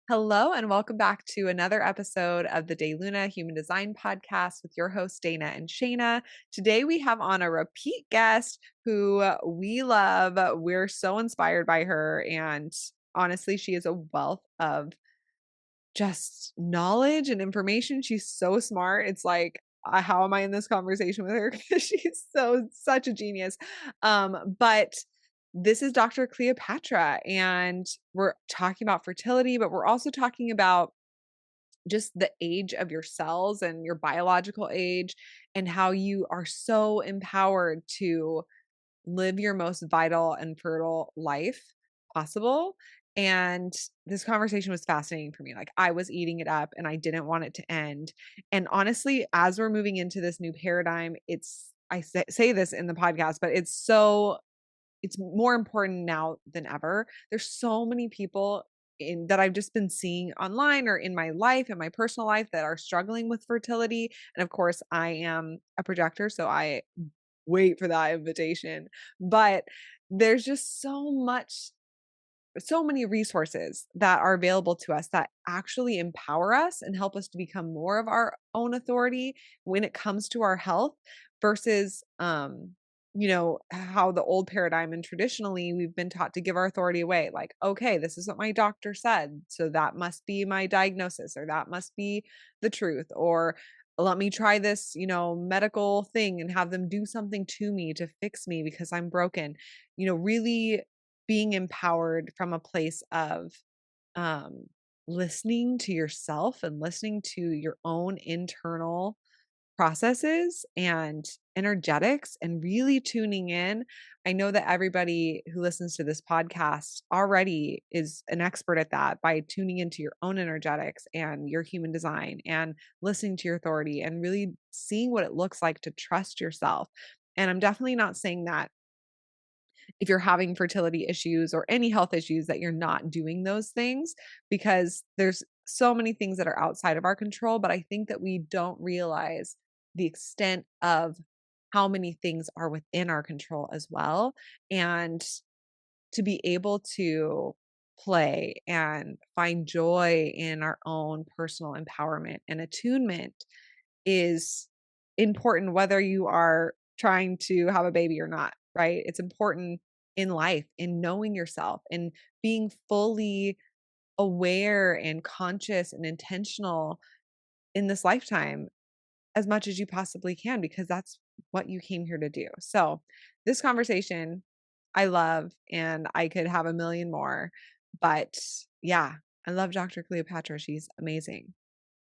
Hello, and welcome back to another episode of the DayLuna Human Design Podcast with your hosts, Dana and Shayna. Today, we have on a repeat guest who we love. We're so inspired by her. And honestly, she is a wealth of just knowledge and information. She's so smart. It's like, how am I in this conversation with her? Because she's such a genius. But this is Dr. Cleopatra, and we're talking about fertility, but we're also talking about just the age of your cells and your biological age, and how you are so empowered to live your most vital and fertile life possible. And this conversation was fascinating for me. Like, I was eating it up and I didn't want it to end. And honestly, as we're moving into this new paradigm, I say this in the podcast, but it's more important now than ever. There's so many people in that I've just been seeing online or in my life, in my personal life, that are struggling with fertility. And of course, I am a projector, so I wait for that invitation. But there's just so many resources that are available to us that actually empower us and help us to become more of our own authority when it comes to our health versus how the old paradigm and traditionally we've been taught to give our authority away. Like, okay, this is what my doctor said, so that must be my diagnosis, or that must be the truth, or let me try this, medical thing and have them do something to me to fix me because I'm broken. Really being empowered from a place of um, listening to yourself and listening to your own internal processes and energetics and really tuning in. I know that everybody who listens to this podcast already is an expert at that by tuning into your own energetics and your human design and listening to your authority and really seeing what it looks like to trust yourself. And I'm definitely not saying that if you're having fertility issues or any health issues that you're not doing those things, because there's so many things that are outside of our control. But I think that we don't realize the extent of how many things are within our control as well. And to be able to play and find joy in our own personal empowerment and attunement is important, whether you are trying to have a baby or not, right? It's important in life, in knowing yourself and being fully aware and conscious and intentional in this lifetime as much as you possibly can, because that's what you came here to do. So, this conversation I love, and I could have a million more. But yeah, I love Dr. Cleopatra. She's amazing.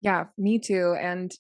Yeah, me too. And,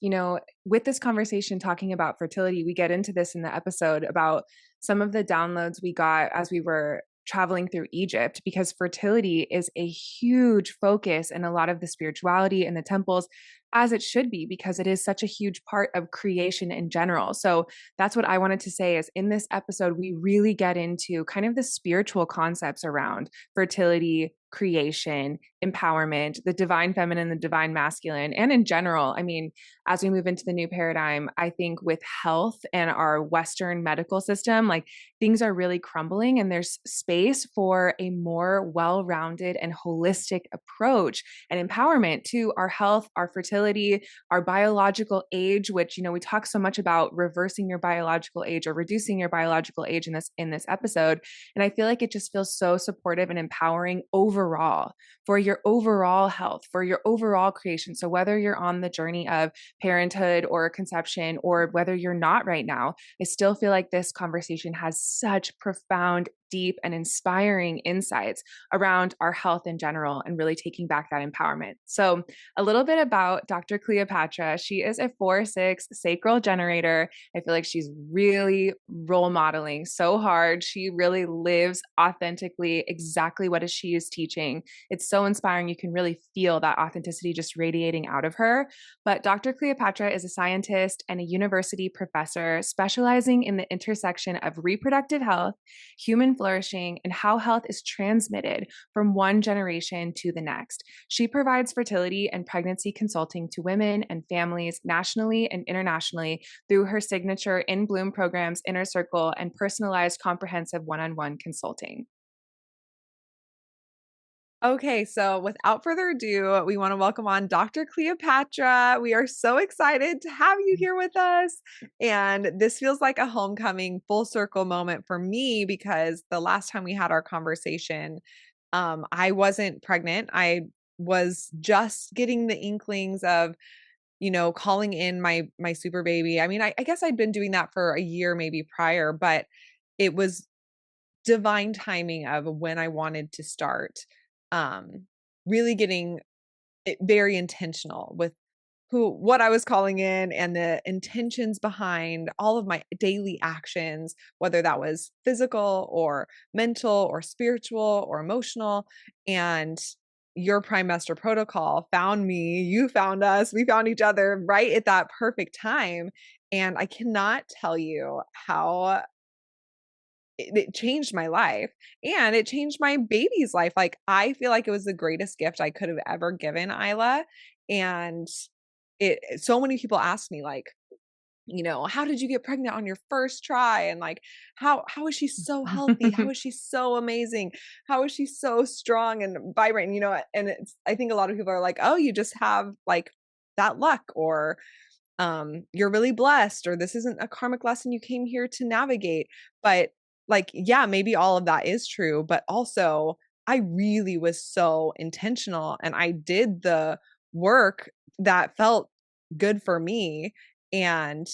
with this conversation talking about fertility, we get into this in the episode about some of the downloads we got as we were traveling through Egypt, because fertility is a huge focus in a lot of the spirituality and the temples, as it should be, because it is such a huge part of creation in general. So that's what I wanted to say is in this episode, we really get into kind of the spiritual concepts around fertility, creation, empowerment, the divine feminine, the divine masculine, and in general. I mean, as we move into the new paradigm, I think with health and our Western medical system, like things are really crumbling, and there's space for a more well rounded and holistic approach and empowerment to our health, our fertility, our biological age, which, we talk so much about reversing your biological age or reducing your biological age in this episode. And I feel like it just feels so supportive and empowering overall for your overall health, for your overall creation. So whether you're on the journey of parenthood or conception, or whether you're not right now, I still feel like this conversation has such profound, deep, and inspiring insights around our health in general and really taking back that empowerment. So, a little bit about Dr. Cleopatra. She is a 4/6 sacral generator. I feel like she's really role modeling so hard. She really lives authentically exactly what she is teaching. It's so inspiring. You can really feel that authenticity just radiating out of her. But Dr. Cleopatra is a scientist and a university professor specializing in the intersection of reproductive health, human flourishing, and how health is transmitted from one generation to the next. She provides fertility and pregnancy consulting to women and families nationally and internationally through her signature In Bloom programs, Inner Circle, and personalized comprehensive one-on-one consulting. Okay, so without further ado, we want to welcome on Dr. Cleopatra. We are so excited to have you here with us. And this feels like a homecoming full circle moment for me because the last time we had our conversation, I wasn't pregnant. I was just getting the inklings of, calling in my super baby. I mean, I guess I'd been doing that for a year maybe prior, but it was divine timing of when I wanted to start, um, really getting it very intentional with what I was calling in and the intentions behind all of my daily actions, whether that was physical or mental or spiritual or emotional. And your Prime Master protocol found me, you found us, we found each other right at that perfect time. And I cannot tell you how it changed my life, and it changed my baby's life. Like, I feel like it was the greatest gift I could have ever given Isla, and so many people ask me, like, "How did you get pregnant on your first try?" And, like, "How is she so healthy? How is she so amazing? How is she so strong and vibrant?" And I think a lot of people are like, "Oh, you just have, like, that luck," or you're really blessed, or this isn't a karmic lesson you came here to navigate. But like, yeah, maybe all of that is true, but also I really was so intentional and I did the work that felt good for me. And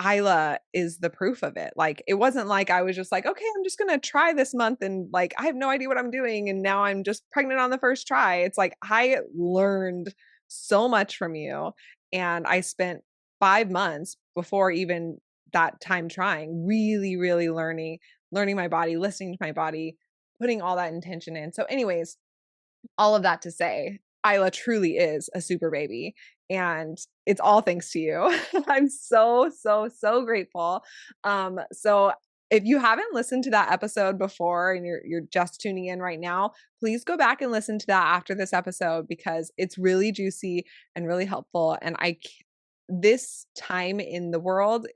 Isla is the proof of it. Like, it wasn't like I was just like, okay, I'm just gonna try this month and like I have no idea what I'm doing. And now I'm just pregnant on the first try. It's like I learned so much from you. And I spent 5 months before even that time trying, really, really learning my body, listening to my body, putting all that intention in. So, anyways, all of that to say, Isla truly is a super baby, and it's all thanks to you. I'm so, so, so grateful. So if you haven't listened to that episode before and you're just tuning in right now, please go back and listen to that after this episode because it's really juicy and really helpful. And this time in the world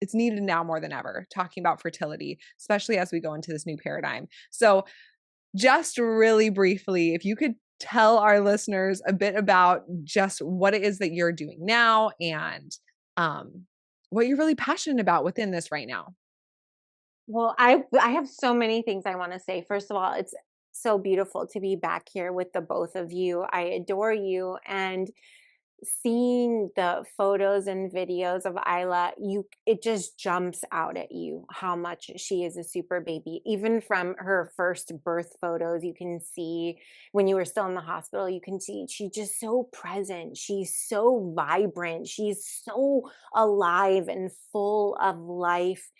it's needed now more than ever, talking about fertility, especially as we go into this new paradigm. So just really briefly, if you could tell our listeners a bit about just what it is that you're doing now and um, what you're really passionate about within this right now. Well, I have so many things I want to say. First of all, it's so beautiful to be back here with the both of you. I adore you, and seeing the photos and videos of Isla, it just jumps out at you how much she is a super baby. Even from her first birth photos, you can see when you were still in the hospital, you can see she's just so present. She's so vibrant. She's so alive and full of life.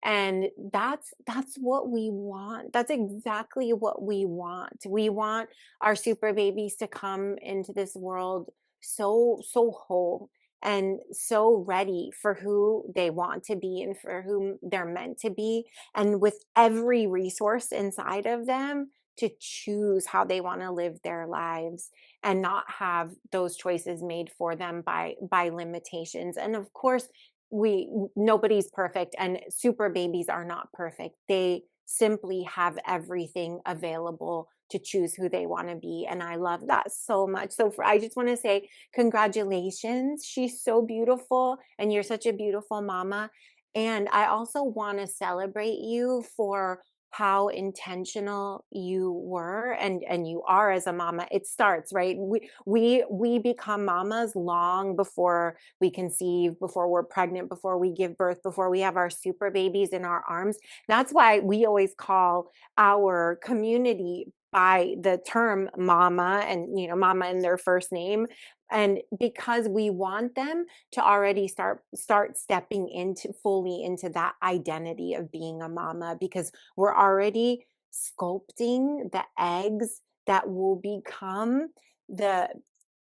And that's what we want. That's exactly what we want. We want our super babies to come into this world so whole and so ready for who they want to be and for whom they're meant to be, and with every resource inside of them to choose how they want to live their lives and not have those choices made for them by limitations. And of course, we nobody's perfect, and super babies are not perfect. They simply have everything available to choose who they want to be, and I love that so much. I just want to say congratulations. She's so beautiful, and you're such a beautiful mama. And I also want to celebrate you for how intentional you were and you are as a mama. It starts, right? We become mamas long before we conceive, before we're pregnant, before we give birth, before we have our super babies in our arms. That's why we always call our community by the term mama, and mama in their first name, and because we want them to already start stepping into fully into that identity of being a mama, because we're already sculpting the eggs that will become the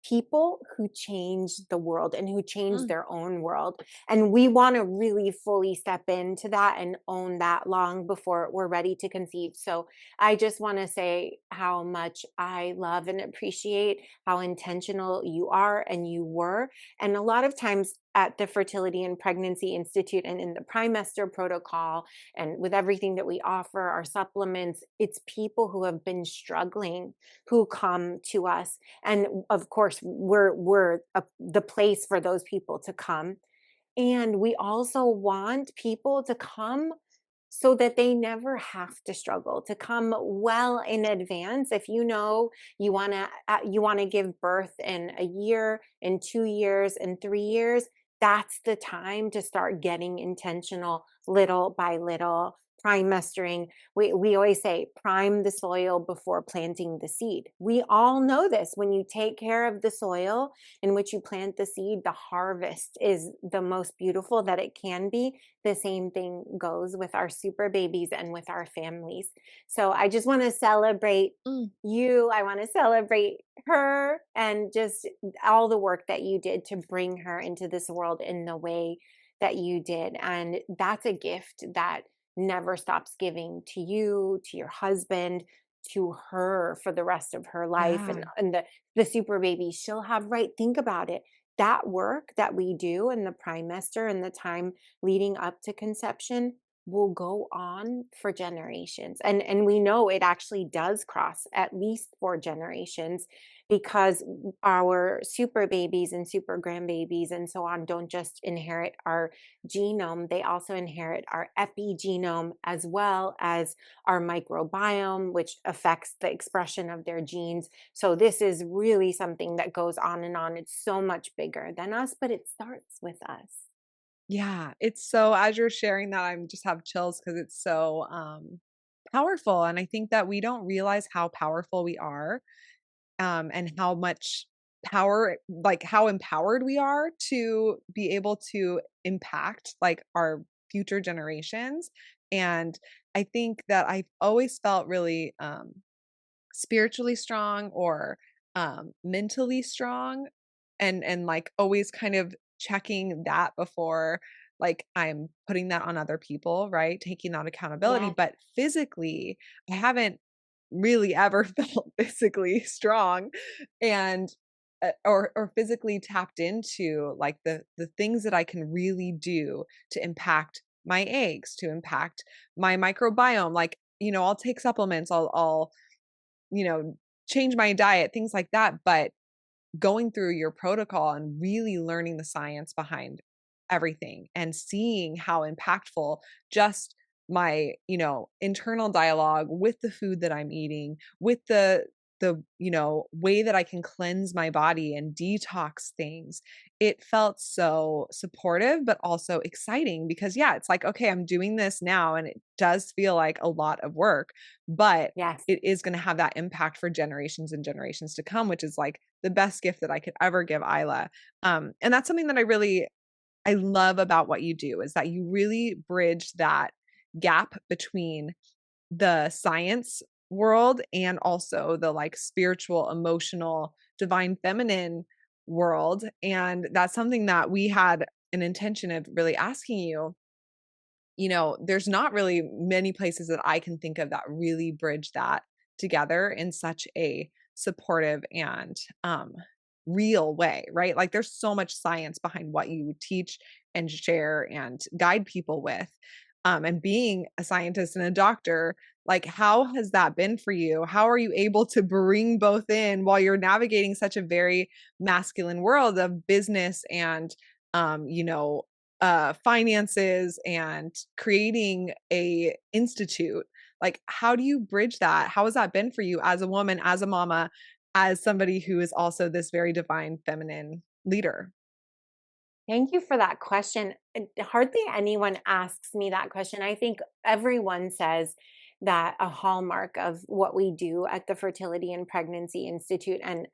people who change the world and who change Mm. their own world. And we want to really fully step into that and own that long before we're ready to conceive. So I just want to say how much I love and appreciate how intentional you are and you were. And a lot of times at the Fertility and Pregnancy Institute and in the Primester protocol and with everything that we offer, our supplements, it's people who have been struggling who come to us. And of course, we're the place for those people to come. And we also want people to come so that they never have to struggle, to come well in advance. If you know you want to give birth in a year, in 2 years, in 3 years, that's the time to start getting intentional little by little. Primestering. We always say prime the soil before planting the seed. We all know this. When you take care of the soil in which you plant the seed, the harvest is the most beautiful that it can be. The same thing goes with our super babies and with our families. So I just want to celebrate Mm. you. I want to celebrate her and just all the work that you did to bring her into this world in the way that you did. And that's a gift that never stops giving to you, to your husband, to her for the rest of her life. Yeah. And the super baby she'll have, right? Think about it. That work that we do in the trimester and the time leading up to conception will go on for generations. And we know it actually does cross at least 4 generations because our super babies and super grandbabies and so on don't just inherit our genome, they also inherit our epigenome as well as our microbiome, which affects the expression of their genes. So this is really something that goes on and on. It's so much bigger than us, but it starts with us. Yeah, it's so as you're sharing that, I'm just have chills because it's so, powerful, and I think that we don't realize how powerful we are, and how much power like, how empowered we are to be able to impact, like, our future generations, and I think that I've always felt really, spiritually strong or, mentally strong and, like, always kind of checking that before, like, I'm putting that on other people, right? Taking that accountability, Yes, but physically, I haven't really ever felt physically strong and, or physically tapped into, like, the things that I can really do to impact my eggs, to impact my microbiome, like, I'll take supplements, I'll you know, change my diet, things like that, but going through your protocol and really learning the science behind everything and seeing how impactful just my, internal dialogue with the food that I'm eating, with the way that I can cleanse my body and detox things. It felt so supportive, but also exciting because yeah, it's like, okay, I'm doing this now and it does feel like a lot of work, but yes. it is going to have that impact for generations and generations to come, which is like the best gift that I could ever give Isla. And that's something that I love about what you do is that you really bridge that gap between the science world and also the like spiritual, emotional, divine feminine world. And that's something that we had an intention of really asking you. There's not really many places that I can think of that really bridge that together in such a supportive and real way, right? Like there's so much science behind what you teach and share and guide people with. And being a scientist and a doctor, like how has that been for you? How are you able to bring both in while you're navigating such a very masculine world of business and um, you know, finances and creating a institute? Like, how do you bridge that? How has that been for you as a woman, as a mama, as somebody who is also this very divine feminine leader? Thank you for that question. Hardly anyone asks me that question. I think everyone says that a hallmark of what we do at the Fertility and Pregnancy Institute, and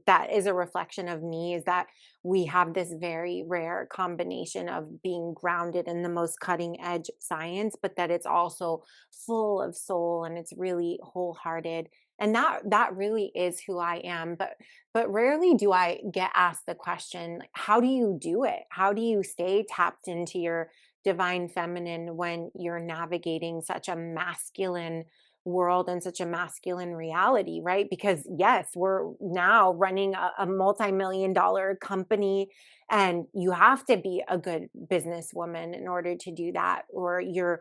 that is a reflection of me, is that we have this very rare combination of being grounded in the most cutting edge science, but that it's also full of soul and it's really wholehearted. And that really is who I am. But rarely do I get asked the question, like, how do you do it? How do you stay tapped into your divine feminine when you're navigating such a masculine world and such a masculine reality, right? Because yes, we're now running a multi-million dollar company, and you have to be a good businesswoman in order to do that, or you're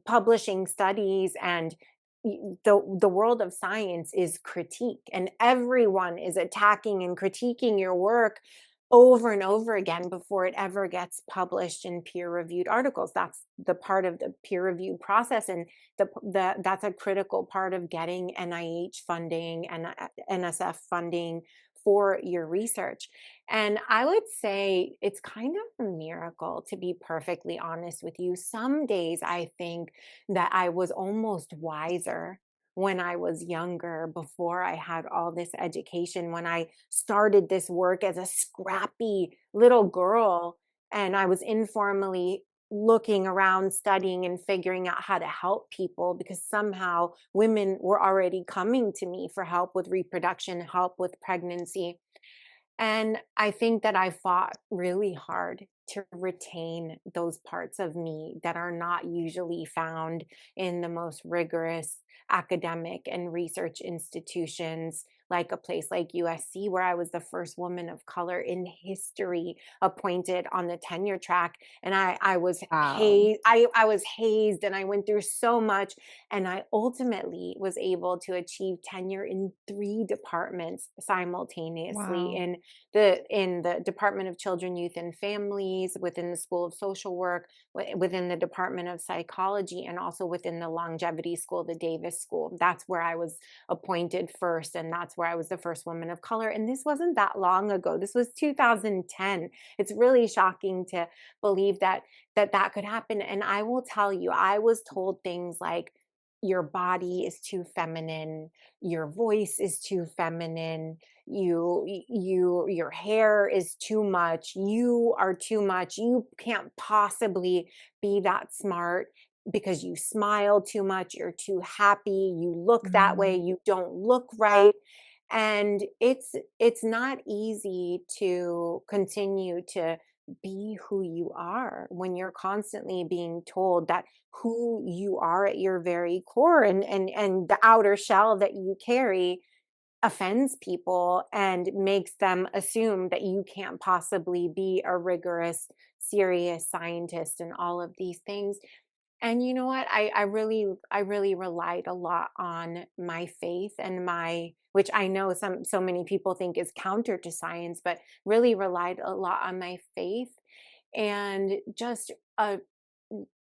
publishing studies, and the world of science is critique, and everyone is attacking and critiquing your work over and over again before it ever gets published in peer-reviewed articles. That's the part of the peer review process, and that's a critical part of getting NIH funding and NSF funding for your research. And I would say it's kind of a miracle, to be perfectly honest with you. Some days I think that I was almost wiser when I was younger, before I had all this education, when I started this work as a scrappy little girl, and I was informally looking around, studying and figuring out how to help people, because somehow women were already coming to me for help with reproduction, help with pregnancy. And I think that I fought really hard to retain those parts of me that are not usually found in the most rigorous academic and research institutions, like a place like USC, where I was the first woman of color in history appointed on the tenure track. And I was Wow. hazed, I was hazed, and I went through so much. And I ultimately was able to achieve tenure in 3 departments simultaneously, Wow. in the Department of Children, Youth, and Families, within the School of Social Work, within the Department of Psychology, and also within the Longevity School, the Davis School. That's where I was appointed first, and that's where I was the first woman of color. And this wasn't that long ago. This was 2010. It's really shocking to believe that could happen. And I will tell you, I was told things like, your body is too feminine, your voice is too feminine, your hair is too much, you are too much, you can't possibly be that smart because you smile too much, you're too happy, you look that way, Mm. you don't look right. And it's not easy to continue to be who you are when you're constantly being told that who you are at your very core, and the outer shell that you carry offends people and makes them assume that you can't possibly be a rigorous, serious scientist and all of these things. And you know what? I really relied a lot on my faith, and my, which I know so many people think is counter to science, but really relied a lot on my faith, and just a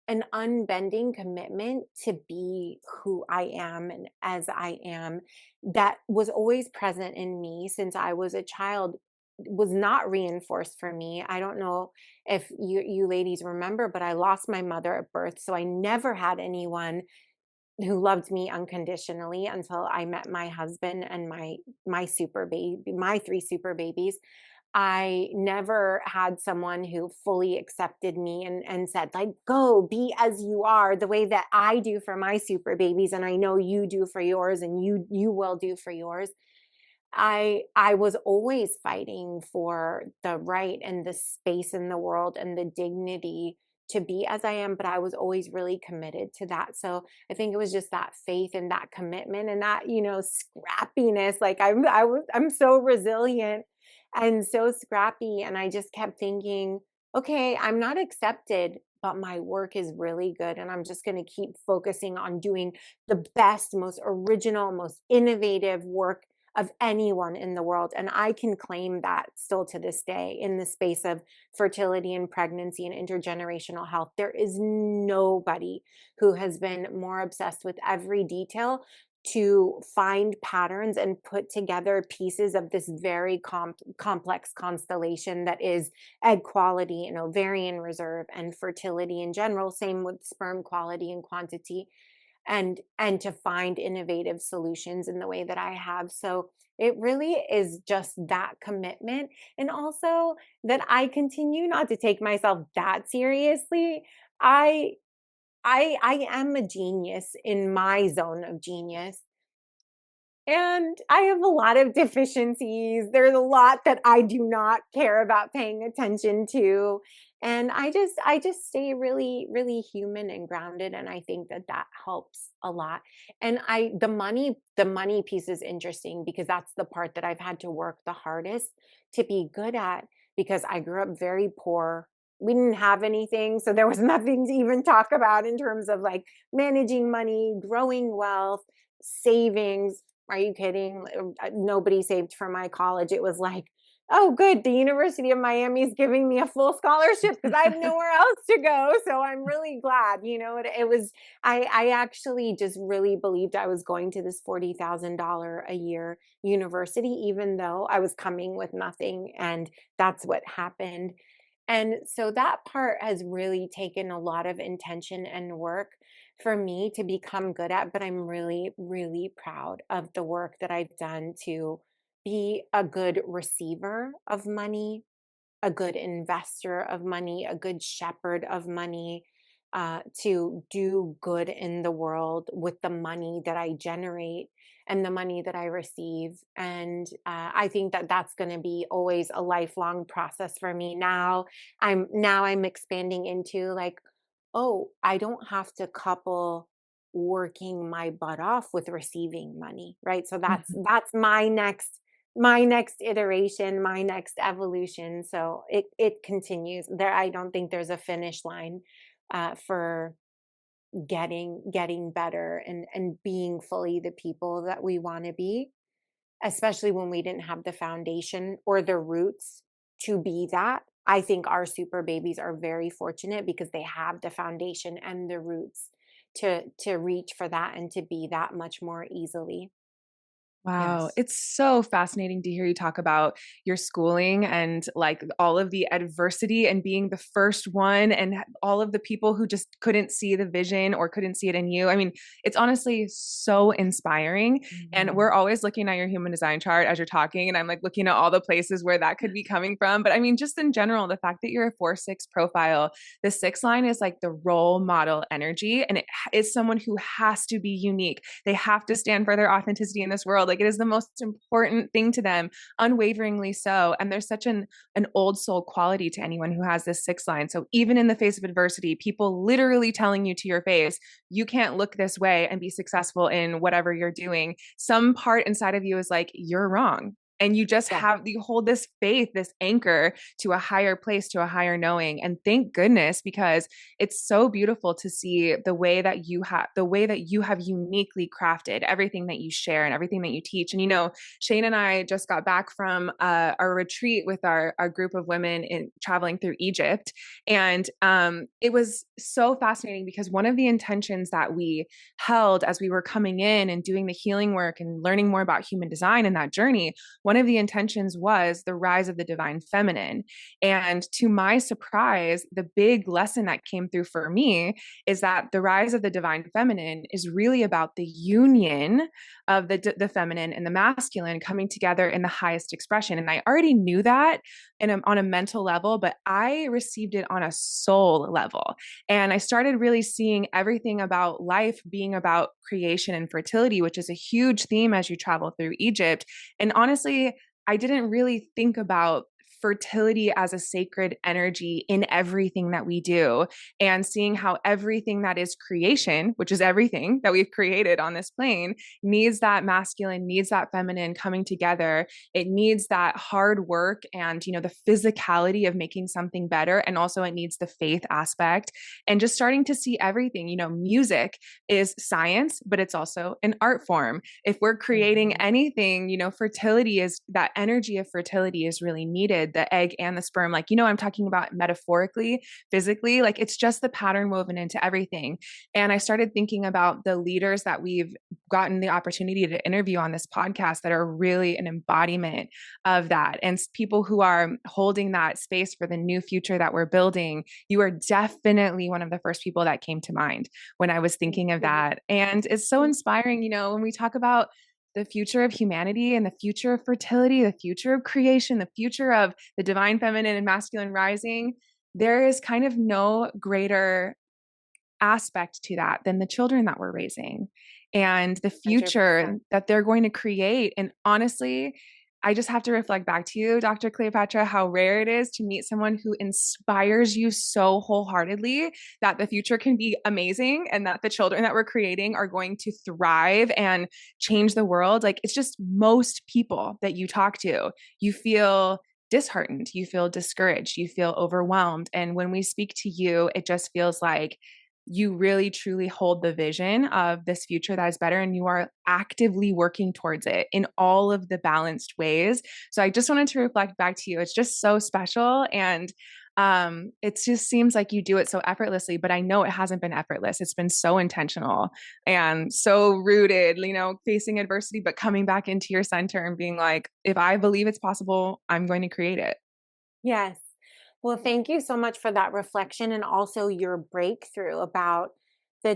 an unbending commitment to be who I am and as I am, that was always present in me since I was a child, was not reinforced for me. I don't know if you ladies remember, but I lost my mother at birth, so I never had anyone who loved me unconditionally until I met my husband and my super baby, my 3 super babies. I never had someone who fully accepted me and said, like, go be as you are, the way that I do for my super babies, and I know you do for yours, and you will do for yours. I was always fighting for the right and the space in the world and the dignity to be as I am, but I was always really committed to that. So I think it was just that faith and that commitment and that, scrappiness. Like I'm so resilient and so scrappy. And I just kept thinking, okay, I'm not accepted, but my work is really good. And I'm just going to keep focusing on doing the best, most original, most innovative work of anyone in the world. And I can claim that still to this day in the space of fertility and pregnancy and intergenerational health. There is nobody who has been more obsessed with every detail to find patterns and put together pieces of this very complex constellation that is egg quality and ovarian reserve and fertility in general. Same with sperm quality and quantity, and to find innovative solutions in the way that I have. So it really is just that commitment, and also that I continue not to take myself that seriously. I i i am a genius in my zone of genius, and I have a lot of deficiencies. There's a lot that I do not care about paying attention to. And I just stay really, really human and grounded. And I think that that helps a lot. And the money piece is interesting because that's the part that I've had to work the hardest to be good at, because I grew up very poor. We didn't have anything. So there was nothing to even talk about in terms of like managing money, growing wealth, savings. Are you kidding? Nobody saved for my college. It was like, oh, good. The University of Miami is giving me a full scholarship because I have nowhere else to go. So I'm really glad. It was, I actually just really believed I was going to this $40,000 a year university, even though I was coming with nothing. And that's what happened. And so that part has really taken a lot of intention and work for me to become good at, but I'm really, really proud of the work that I've done to be a good receiver of money, a good investor of money, a good shepherd of money, to do good in the world with the money that I generate and the money that I receive. And I think that that's going to be always a lifelong process for me. Now I'm expanding into like, oh, I don't have to couple working my butt off with receiving money, right? So that's Mhm. that's my next iteration, my next evolution. So it continues there. I don't think there's a finish line for getting better and being fully the people that we want to be, especially when we didn't have the foundation or the roots to be that. I think our super babies are very fortunate because they have the foundation and the roots to reach for that and to be that much more easily. Wow, Yes. it's so fascinating to hear you talk about your schooling and like all of the adversity and being the first one and all of the people who just couldn't see the vision or couldn't see it in you. I mean, it's honestly so inspiring. And we're Mhm. always looking at your human design chart as you're talking, and I'm like looking at all the places where that could be coming from. But I mean, just in general, the fact that you're a 4-6 profile, the 6 line is like the role model energy, and it is someone who has to be unique. They have to stand for their authenticity in this world. Like it is the most important thing to them, unwaveringly so. And there's such an old soul quality to anyone who has this 6 line. So even in the face of adversity, people literally telling you to your face, you can't look this way and be successful in whatever you're doing. Some part inside of you is like, you're wrong. And Yeah. you hold this faith, this anchor to a higher place, to a higher knowing. And thank goodness, because it's so beautiful to see the way that you have uniquely crafted everything that you share and everything that you teach. And Shane and I just got back from our retreat with our group of women in traveling through Egypt, and it was so fascinating because one of the intentions that we held as we were coming in and doing the healing work and learning more about human design in that journey, one of the intentions was the rise of the divine feminine. And to my surprise, the big lesson that came through for me is that the rise of the divine feminine is really about the union of the feminine and the masculine coming together in the highest expression. And I already knew that on a mental level, but I received it on a soul level. And I started really seeing everything about life being about creation and fertility, which is a huge theme as you travel through Egypt. And honestly, I didn't really think about fertility as a sacred energy in everything that we do, and seeing how everything that is creation, which is everything that we've created on this plane, needs that masculine, needs that feminine coming together. It needs that hard work and, the physicality of making something better. And also it needs the faith aspect, and just starting to see everything. Music is science, but it's also an art form. If we're creating Mhm. anything, fertility is that energy of fertility is really needed, the egg and the sperm. Like, I'm talking about metaphorically, physically, like it's just the pattern woven into everything. And I started thinking about the leaders that we've gotten the opportunity to interview on this podcast that are really an embodiment of that, and people who are holding that space for the new future that we're building. You are definitely one of the first people that came to mind when I was Thank thinking of you. that. And it's so inspiring, when we talk about the future of humanity and the future of fertility, the future of creation, the future of the divine feminine and masculine rising. There is kind of no greater aspect to that than the children that we're raising and the future 100%. that they're going to create. And honestly, I just have to reflect back to you, Dr. Cleopatra, how rare it is to meet someone who inspires you so wholeheartedly that the future can be amazing and that the children that we're creating are going to thrive and change the world. Like, it's just most people that you talk to, you feel disheartened, you feel discouraged, you feel overwhelmed. And when we speak to you, it just feels like you really truly hold the vision of this future that is better, and you are actively working towards it in all of the balanced ways. So I just wanted to reflect back to you. It's just so special. And it just seems like you do it so effortlessly, but I know it hasn't been effortless. It's been so intentional and so rooted, facing adversity, but coming back into your center and being like, if I believe it's possible, I'm going to create it. Yes. Well, thank you so much for that reflection and also your breakthrough about the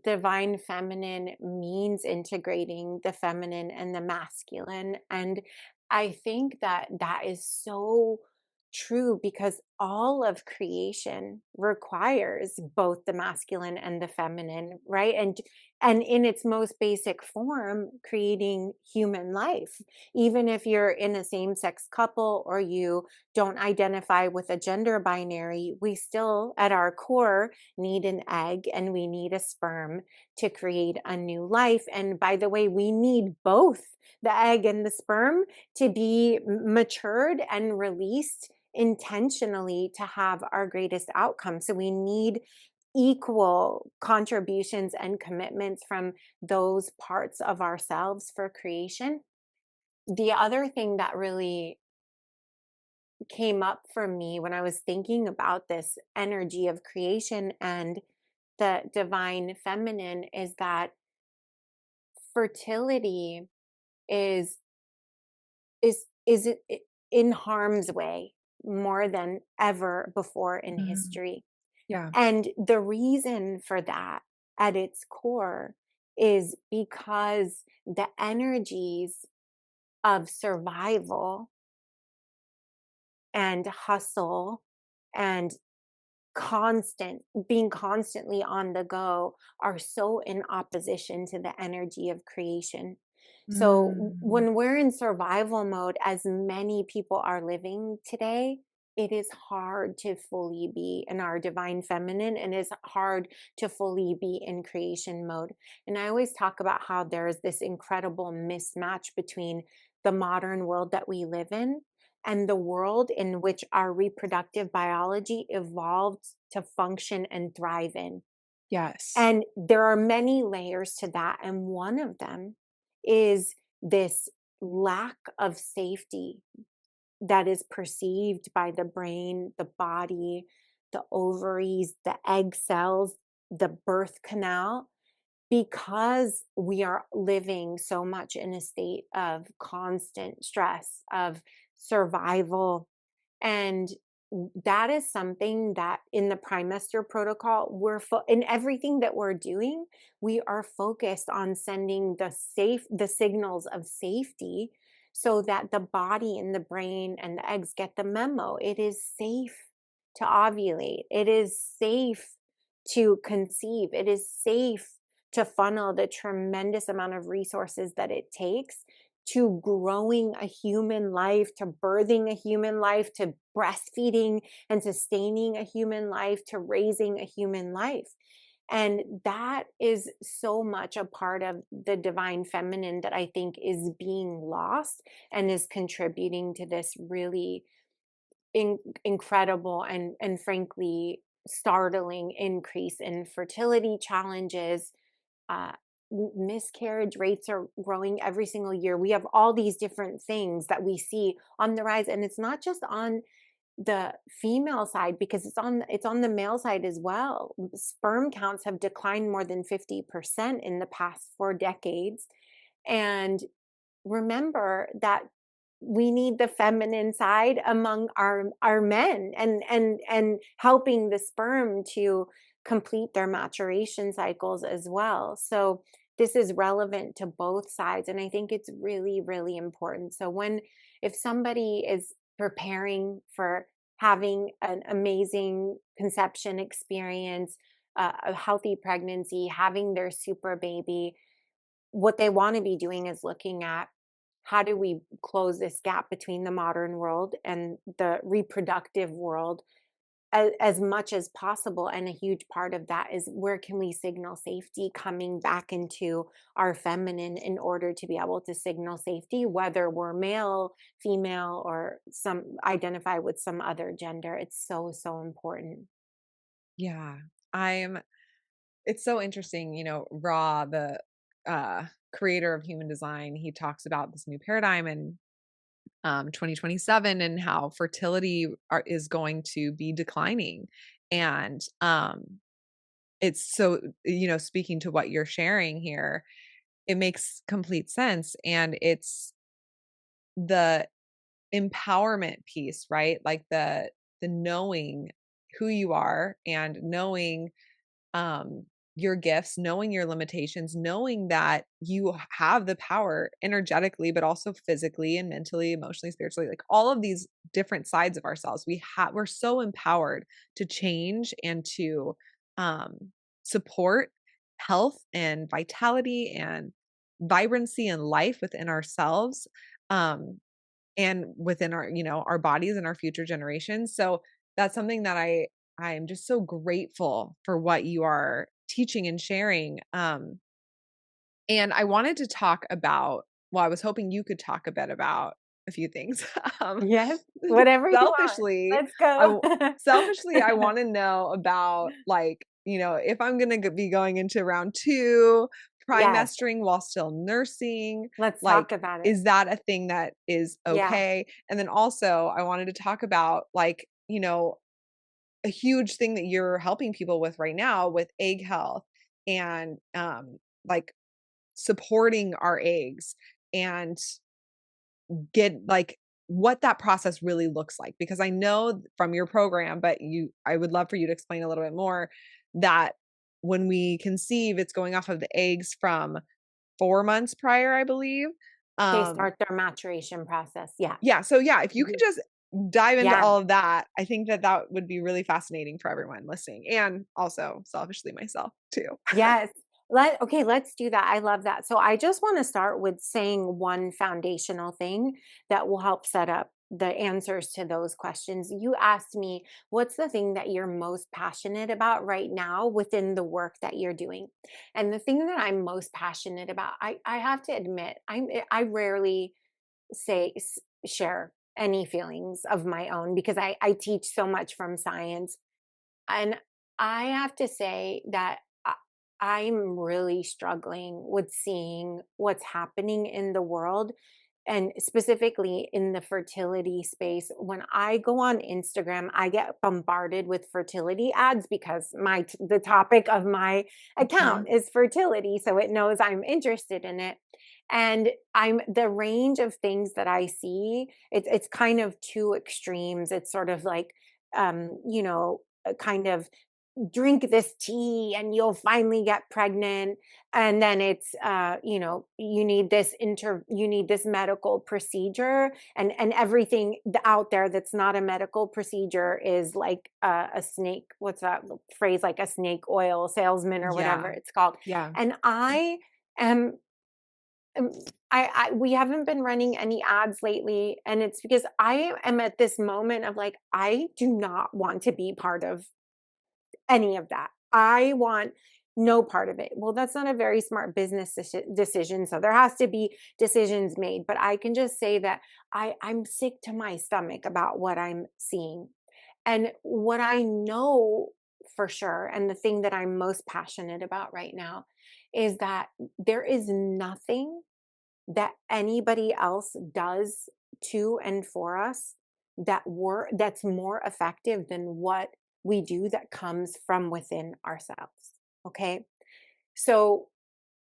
divine feminine means integrating the feminine and the masculine. And I think that that is so true because all of creation requires both the masculine and the feminine, right? And in its most basic form, creating human life. Even if you're in a same-sex couple or you don't identify with a gender binary, we still, at our core, need an egg and we need a sperm to create a new life. And by the way, we need both the egg and the sperm to be matured and released intentionally to have our greatest outcome. So we need equal contributions and commitments from those parts of ourselves for creation. The other thing that really came up for me when I was thinking about this energy of creation and the divine feminine is that fertility is in harm's way more than ever before in Mm, history. yeah. And the reason for that at its core is because the energies of survival and hustle and being constantly on the go are so in opposition to the energy of creation. So Mm, when we're in survival mode, as many people are living today, it is hard to fully be in our divine feminine and it's hard to fully be in creation mode. And I always talk about how there's this incredible mismatch between the modern world that we live in and the world in which our reproductive biology evolved to function and thrive in. yes. And there are many layers to that. And one of them is this lack of safety that is perceived by the brain, the body, the ovaries, the egg cells, the birth canal, because we are living so much in a state of constant stress, of survival. And that is something that in the primester protocol, in everything that we're doing, we are focused on sending the signals of safety so that the body and the brain and the eggs get the memo. It is safe to ovulate. It is safe to conceive. It is safe to funnel the tremendous amount of resources that it takes to growing a human life, to birthing a human life, to breastfeeding and sustaining a human life, to raising a human life. And that is so much a part of the divine feminine that I think is being lost and is contributing to this really incredible and frankly startling increase in fertility challenges. uh, Miscarriage rates are growing every single year. We have all these different things that we see on the rise, and it's not just on the female side because it's on the male side as well. Sperm counts have declined more than 50% in the past 4 decades. And remember that we need the feminine side among our men and helping the sperm to complete their maturation cycles as well. So this is relevant to both sides and I think it's really really important. So if somebody is preparing for having an amazing conception experience, a healthy pregnancy, having their super baby, what they want to be doing is looking at how do we close this gap between the modern world and the reproductive world as much as possible. And a huge part of that is where can we signal safety, coming back into our feminine in order to be able to signal safety, whether we're male, female, or some identify with some other gender. It's so, so important. Yeah. I'm it's so interesting, Ra, the creator of human design, he talks about this new paradigm in 2027 and how fertility is going to be declining. And it's so, speaking to what you're sharing here, it makes complete sense. And it's the empowerment piece, right? Like the knowing who you are and knowing um, your gifts, knowing your limitations, knowing that you have the power energetically, but also physically and mentally, emotionally, spiritually, like all of these different sides of ourselves. We're so empowered to change and to um, support health and vitality and vibrancy and life within ourselves. Um, and within our bodies and our future generations. So that's something that I am just so grateful for what you are teaching and sharing. And I wanted to talk about, well, I was hoping you could talk a bit about a few things. um Yes, whatever you want. selfishly Let's I go. w- selfishly I want to know about, like, if I'm going to be going into round 2, Yes, trimestering while still nursing, let's talk like, about it. is that a thing that is Yeah. okay? And then also I wanted to talk about, like, a huge thing that you're helping people with right now with egg health and like supporting our eggs and get like what that process really looks like, because I know from your program, but I would love for you to explain a little bit more that when we conceive, it's going off of the eggs from 4 months prior, I believe. They um start their maturation process. Yeah. yeah, so yeah, if you could Mhm. just dive into Yeah. all of that, I think that that would be really fascinating for everyone listening, and also selfishly myself too. Yes. Okay, let's do that. I love that. So I just want to start with saying one foundational thing that will help set up the answers to those questions. You asked me, what's the thing that you're most passionate about right now within the work that you're doing? And the thing that I'm most passionate about, I have to admit, I rarely say share any feelings of my own because I teach so much from science. And I have to say that I'm really struggling with seeing what's happening in the world and specifically in the fertility space. When I go on Instagram, I get bombarded with fertility ads because the topic of my Mhm. account is fertility, so it knows I'm interested in it. And I'm the range of things that I see, it's kind of two extremes. It's sort of like kind of drink this tea and you'll finally get pregnant, and then it's you need this medical procedure, and everything out there that's not a medical procedure is like a snake, what's that phrase, like a snake oil salesman or whatever Yeah. it's called. Yeah. And I am um, we haven't been running any ads lately, and it's because I am at this moment of like, I do not want to be part of any of that. I want no part of it. Well, that's not a very smart business decision. So there has to be decisions made. But I can just say that I'm sick to my stomach about what I'm seeing. And what I know for sure, and the thing that I'm most passionate about right now, is that there is nothing that anybody else does to and for us that's more effective than what we do that comes from within ourselves. Okay. So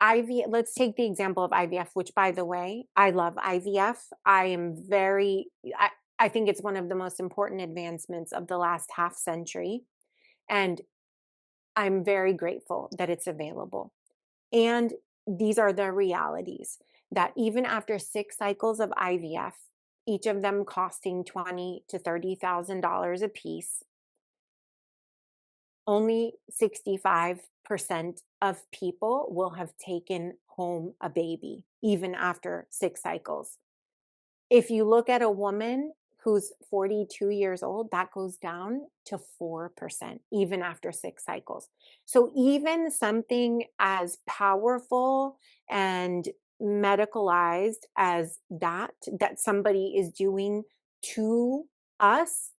let's take the example of IVF, which by the way, I love IVF. I think it's one of the most important advancements of the last half century. And I'm very grateful that it's available. And these are the realities that even after 6 cycles of IVF, each of them costing $20,000 to $30,000 a piece, only 65% of people will have taken home a baby, even after 6 cycles. If you look at a woman who's 42 years old, that goes down to 4%, even after 6 cycles. So even something as powerful and medicalized as that somebody is doing to us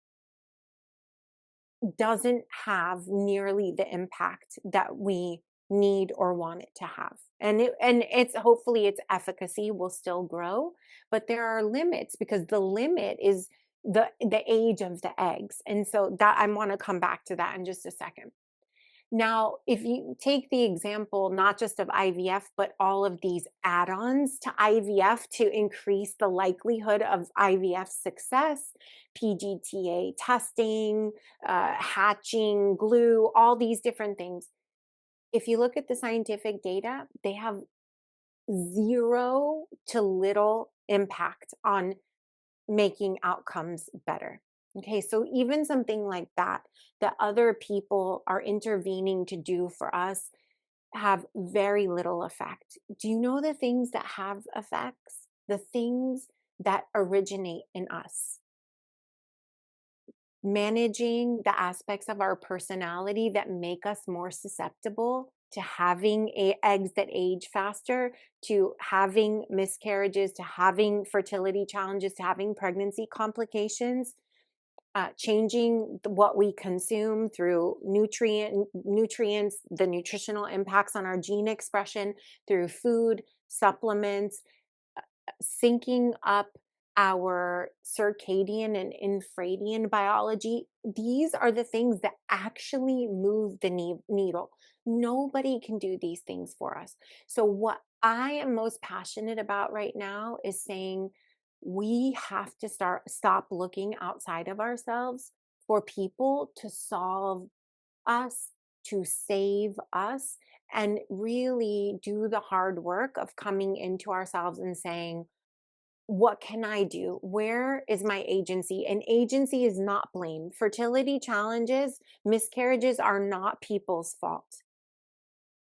doesn't have nearly the impact that we need or want it to have. And it's hopefully its efficacy will still grow, but there are limits, because the limit is the age of the eggs. And so that, I want to come back to that in just a second. Now, if you take the example not just of IVF, but all of these add ons to IVF to increase the likelihood of IVF success, PGTA testing, hatching, glue, all these different things. If you look at the scientific data, they have zero to little impact on making outcomes better. Okay, so even something like that, that other people are intervening to do for us, have very little effect. Do you know the things that have effects? The things that originate in us. Managing the aspects of our personality that make us more susceptible to having eggs that age faster, to having miscarriages, to having fertility challenges, to having pregnancy complications. Changing what we consume through nutrients, the nutritional impacts on our gene expression through food, supplements, syncing up our circadian and infradian biology. These are the things that actually move the needle. Nobody can do these things for us. So what I am most passionate about right now is saying we have to stop looking outside of ourselves for people to solve us, to save us, and really do the hard work of coming into ourselves and saying, what can I do? Where is my agency? And agency is not blame. Fertility challenges, miscarriages are not people's fault.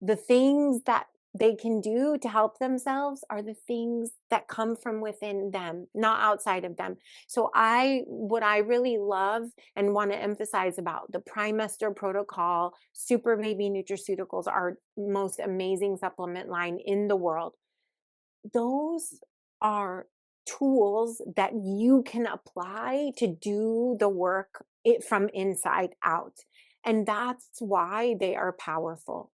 The things that they can do to help themselves are the things that come from within them, not outside of them. So what I really love and want to emphasize about the Primester protocol, Super Baby Nutraceuticals, our most amazing supplement line in the world. Those are tools that you can apply to do the work from inside out. And that's why they are powerful.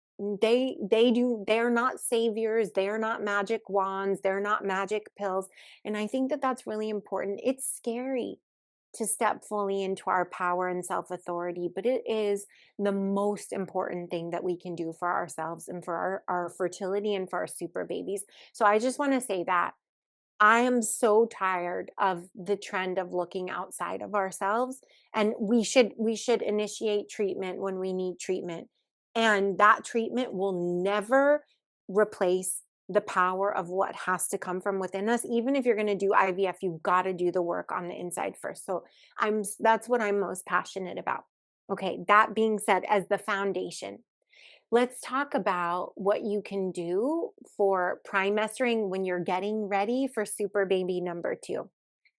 They're not saviors, they're not magic wands, they're not magic pills. And I think that that's really important. It's scary to step fully into our power and self-authority, but it is the most important thing that we can do for ourselves and for our fertility and for our super babies. So I just want to say that I am so tired of the trend of looking outside of ourselves, and we should initiate treatment when we need treatment. And that treatment will never replace the power of what has to come from within us. Even if you're going to do IVF, you've got to do the work on the inside first. So that's what I'm most passionate about. Okay, that being said, as the foundation, let's talk about what you can do for primestering when you're getting ready for super baby number 2.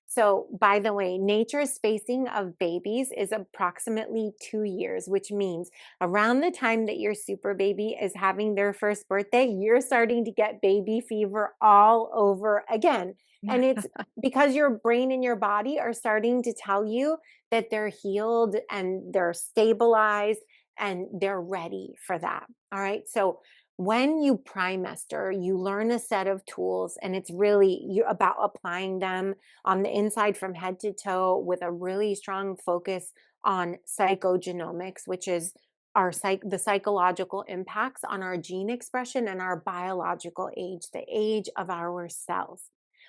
So, by the way, nature's spacing of babies is approximately 2 years, which means around the time that your super baby is having their first birthday, you're starting to get baby fever all over again. And it's because your brain and your body are starting to tell you that they're healed and they're stabilized and they're ready for that. All right. So, when you primester, you learn a set of tools, and it's really about applying them on the inside from head to toe with a really strong focus on psychogenomics, which is the psychological impacts on our gene expression and our biological age, the age of our cells.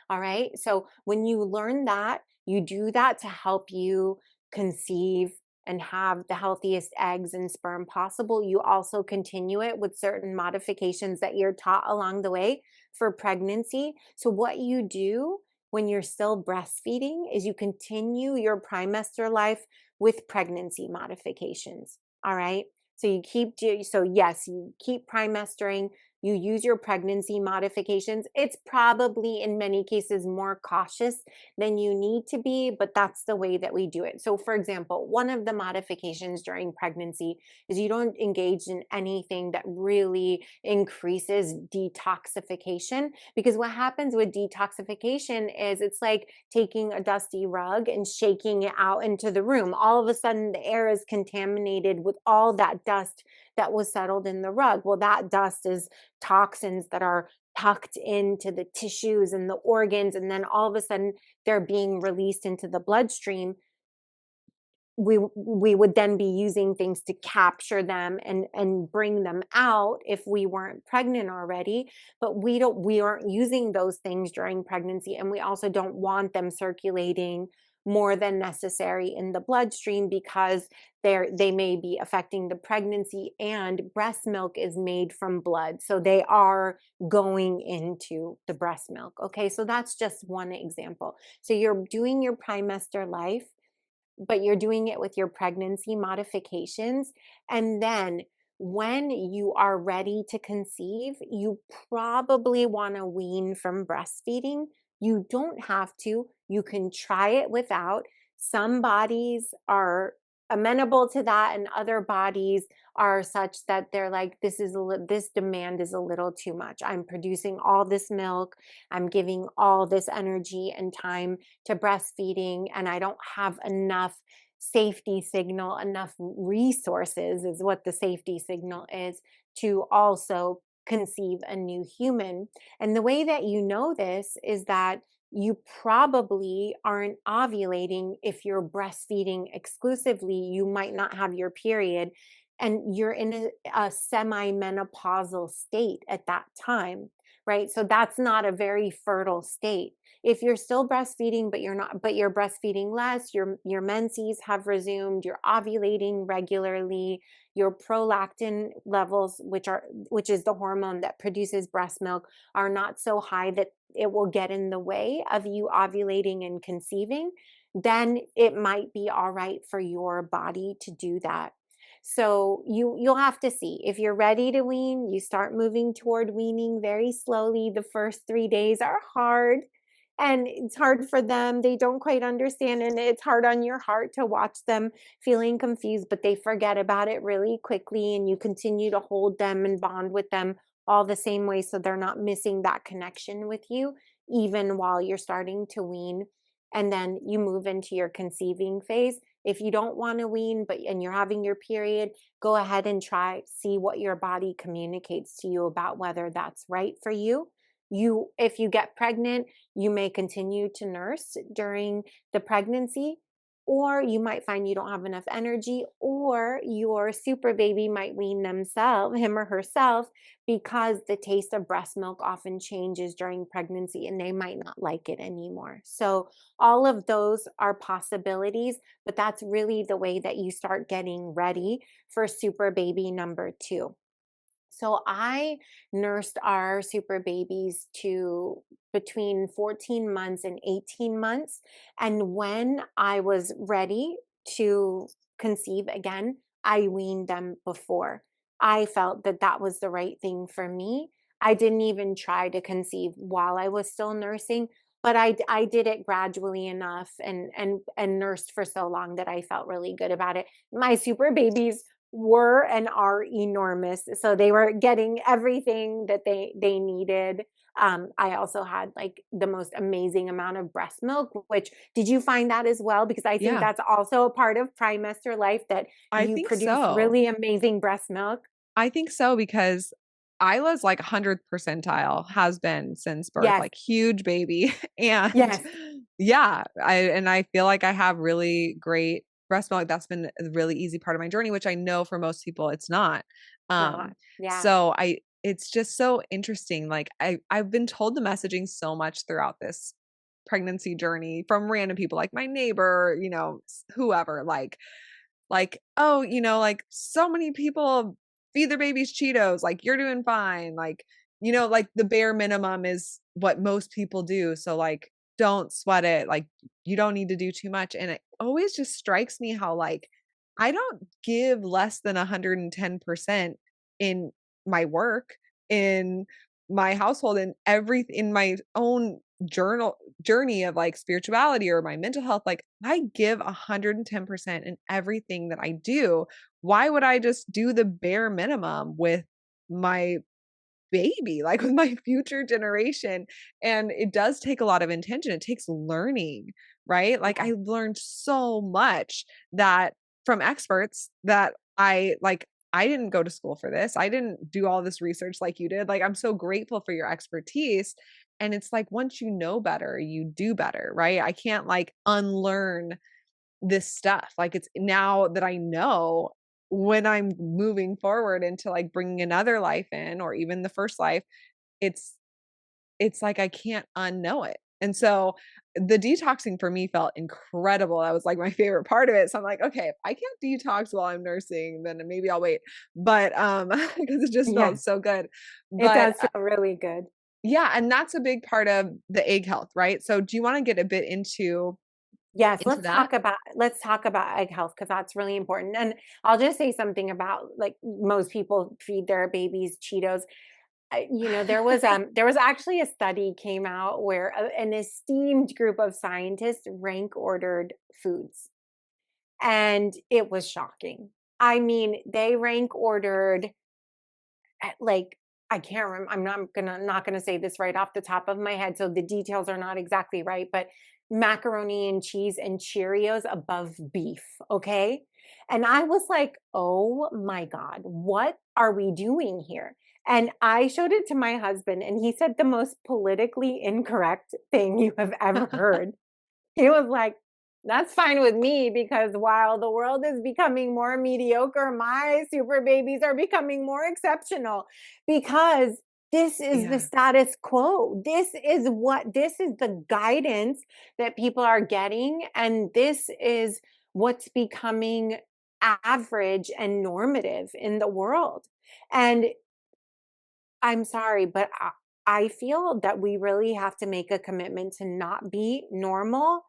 All right. So when you learn that, you do that to help you conceive and have the healthiest eggs and sperm possible. You also continue it with certain modifications that you're taught along the way for pregnancy. So what you do when you're still breastfeeding is you continue your primester life with pregnancy modifications. All right. So yes, you keep primestering you use your pregnancy modifications. It's probably in many cases more cautious than you need to be, but that's the way that we do it. So, for example, one of the modifications during pregnancy is you don't engage in anything that really increases detoxification, because what happens with detoxification is it's like taking a dusty rug and shaking it out into the room. All of a sudden, the air is contaminated with all that dust that was settled in the rug. Well, that dust is toxins that are tucked into the tissues and the organs, and then all of a sudden they're being released into the bloodstream. We would then be using things to capture them and bring them out if we weren't pregnant already, but we aren't using those things during pregnancy, and we also don't want them circulating more than necessary in the bloodstream, because they may be affecting the pregnancy, and breast milk is made from blood, so they are going into the breast milk. Okay, so that's just one example. So you're doing your trimester life, but you're doing it with your pregnancy modifications. And then when you are ready to conceive, you probably want to wean from breastfeeding. You don't have to, you can try it without. Some bodies are amenable to that, and other bodies are such that they're like, this demand is a little too much. I'm producing all this milk, I'm giving all this energy and time to breastfeeding, and I don't have enough safety signal, enough resources is what the safety signal is, to also conceive a new human. And the way that you know this is that you probably aren't ovulating. If you're breastfeeding exclusively, you might not have your period, and you're in a semi-menopausal state at that time, right? So that's not a very fertile state. If you're still breastfeeding, but you're breastfeeding less, your menses have resumed, you're ovulating regularly, your prolactin levels, which is the hormone that produces breast milk, are not so high that it will get in the way of you ovulating and conceiving, then it might be all right for your body to do that. So you'll have to see. If you're ready to wean, you start moving toward weaning very slowly. The first 3 days are hard, and it's hard for them. They don't quite understand, and it's hard on your heart to watch them feeling confused, but they forget about it really quickly, and you continue to hold them and bond with them all the same way, so they're not missing that connection with you even while you're starting to wean. And then you move into your conceiving phase. If you don't want to wean and you're having your period, go ahead and see what your body communicates to you about whether that's right for you. If you get pregnant, you may continue to nurse during the pregnancy, or you might find you don't have enough energy, or your super baby might wean him or herself, because the taste of breast milk often changes during pregnancy and they might not like it anymore. So all of those are possibilities, but that's really the way that you start getting ready for super baby number 2. So I nursed our super babies to between 14 months and 18 months. And when I was ready to conceive again, I weaned them before. I felt that that was the right thing for me. I didn't even try to conceive while I was still nursing, but I did it gradually enough, and nursed for so long that I felt really good about it. My super babies were and are enormous, so they were getting everything that they needed. I also had like the most amazing amount of breast milk. Which, did you find that as well? Because I think Yeah, that's also a part of trimester life, that I you think produce so. really amazing breast milk. I think so because Isla's like 100th percentile, has been since birth, Yes, like huge baby. And yes, yeah, I feel like I have really great breast milk. That's been a really easy part of my journey, which I know for most people it's not. it's not. Yeah. So it's just so interesting. Like I've been told the messaging so much throughout this pregnancy journey from random people, like my neighbor, whoever, oh, like so many people feed their babies Cheetos, like you're doing fine. Like, like the bare minimum is what most people do. So like, don't sweat it. Like you don't need to do too much. And it always just strikes me how like I don't give less than 110% in my work. in my household and in my own journey of like spirituality or my mental health, like I give 110% in everything that I do. Why would I just do the bare minimum with my baby, like with my future generation? And it does take a lot of intention. It takes learning, right? Like Yeah. I learned so much that from experts that I didn't go to school for this. I didn't do all this research like you did. Like I'm so grateful for your expertise. And it's like once you know better, you do better, right? I can't like unlearn this stuff. Like it's now that I know, when I'm moving forward into like bringing another life in or even the first life, it's it's like I can't unknow it. And so the detoxing for me felt incredible. That was like my favorite part of it. So I'm like, okay, if I can't detox while I'm nursing, then maybe I'll wait. But because it just Yeah. felt so good. It But does feel really good. yeah, and that's a big part of the egg health, right? So do you want to get a bit Yes, into that? let's talk about egg health because that's really important. And I'll just say something about like most people feed their babies Cheetos. There was actually a study came out where an esteemed group of scientists rank ordered foods, and it was shocking. I mean, they rank ordered like I can't remember. I'm not gonna say this right off the top of my head, so the details are not exactly right. But macaroni and cheese and Cheerios above beef. Okay, and I was like, oh my god, what are we doing here? And I showed it to my husband, and he said the most politically incorrect thing you have ever heard. He was like, that's fine with me because while the world is becoming more mediocre, my super babies are becoming more exceptional because this is the Yeah. status quo. This is the guidance that people are getting. And this is what's becoming average and normative in the world. And I'm sorry, but I feel that we really have to make a commitment to not be normal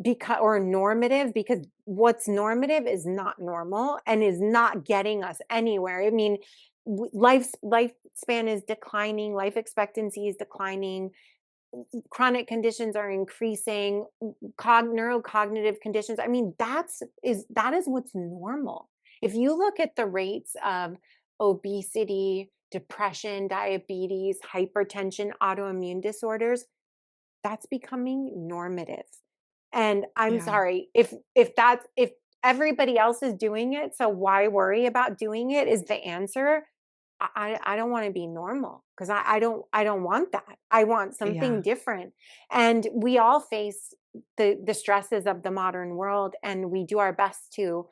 because or normative because what's normative is not normal and is not getting us anywhere. I mean, lifespan is declining, life expectancy is declining, chronic conditions are increasing, neurocognitive conditions. I mean, that is what's normal. If you look at the rates of obesity, depression, diabetes, hypertension, autoimmune disorders, that's becoming normative. And I'm Yeah. sorry, if everybody else is doing it, so why worry about doing it is the answer. I don't want to be normal because I don't want that. I want something Yeah. different. And we all face the stresses of the modern world and we do our best to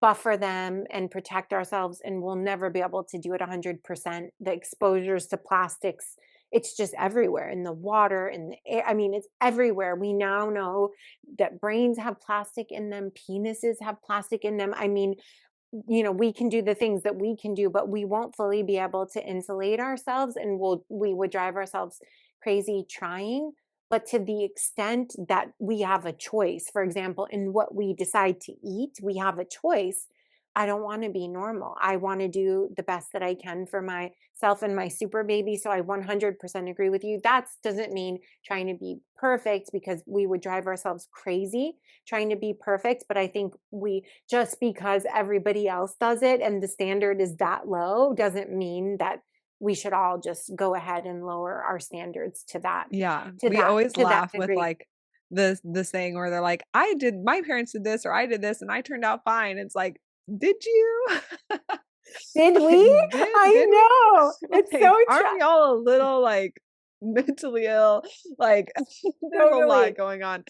buffer them and protect ourselves, and we'll never be able to do it 100%. The exposures to plastics, it's just everywhere in the water, in the air. I mean, it's everywhere. We now know that brains have plastic in them, penises have plastic in them. I mean, we can do the things that we can do, but we won't fully be able to insulate ourselves, and we would drive ourselves crazy trying. But to the extent that we have a choice, for example, in what we decide to eat, we have a choice. I don't want to be normal. I want to do the best that I can for myself and my super baby. So I 100% agree with you. That doesn't mean trying to be perfect because we would drive ourselves crazy trying to be perfect. But I think just because everybody else does it and the standard is that low doesn't mean that we should all just go ahead and lower our standards Yeah, we always to that laugh with, degree. like, the saying where they're like, my parents did this or I did this and I turned out fine." It's like, "Did you?" Did Like, we? I did we? know. It's so Like, aren't we all a little, like, mentally ill? Like, there's a lot totally, going on.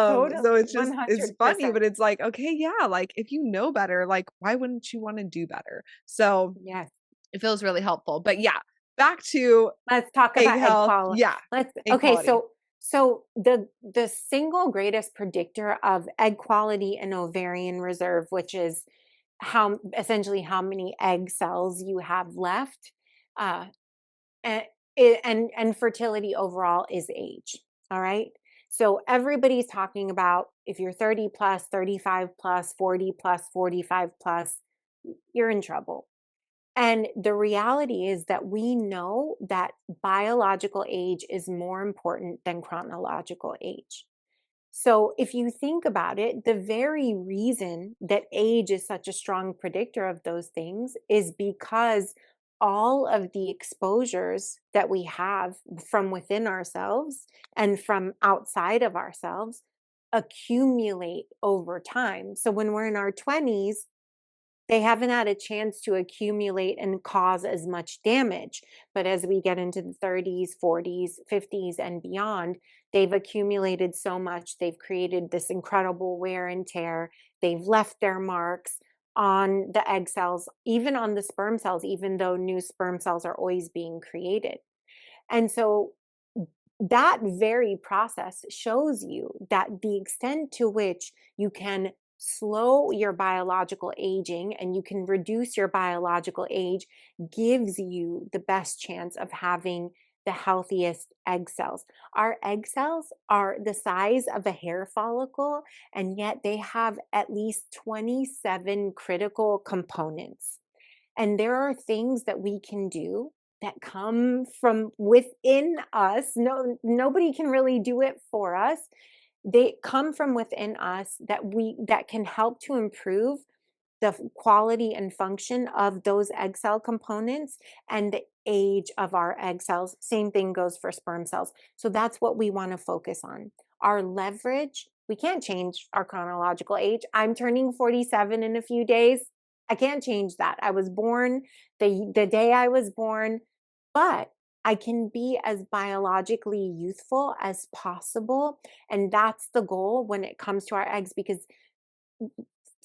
totally, So it's funny, 100%. but it's like, okay, yeah, like, if you know better, like, why wouldn't you wanna do better? So, Yes. it feels really helpful. But yeah, back to Let's talk egg about egg health. quality. Yeah, Let's egg okay, quality. so the single greatest predictor of egg quality and ovarian reserve, which is how essentially how many egg cells you have left, uh, and and fertility overall is age. All right. So everybody's talking about if you're 30 plus, 35 plus, 40 plus, 45 plus, you're in trouble. And the reality is that we know that biological age is more important than chronological age. So, if you think about it, the very reason that age is such a strong predictor of those things is because all of the exposures that we have from within ourselves and from outside of ourselves accumulate over time. So, when we're in our 20s, they haven't had a chance to accumulate and cause as much damage. But as we get into the 30s, 40s, 50s, and beyond, they've accumulated so much. They've created this incredible wear and tear. They've left their marks on the egg cells, even on the sperm cells, even though new sperm cells are always being created. And so that very process shows you that the extent to which you can slow your biological aging and you can reduce your biological age gives you the best chance of having the healthiest egg cells. Our egg cells are the size of a hair follicle, and yet they have at least 27 critical components. And there are things that we can do that come from within us. Nobody can really do it for us. They come from within us that can help to improve the quality and function of those egg cell components and the age of our egg cells. Same thing goes for sperm cells. So that's what we want to focus on. Our leverage, we can't change our chronological age. I'm turning 47 in a few days. I can't change that. I was born the day I was born, but I can be as biologically youthful as possible. And that's the goal when it comes to our eggs, because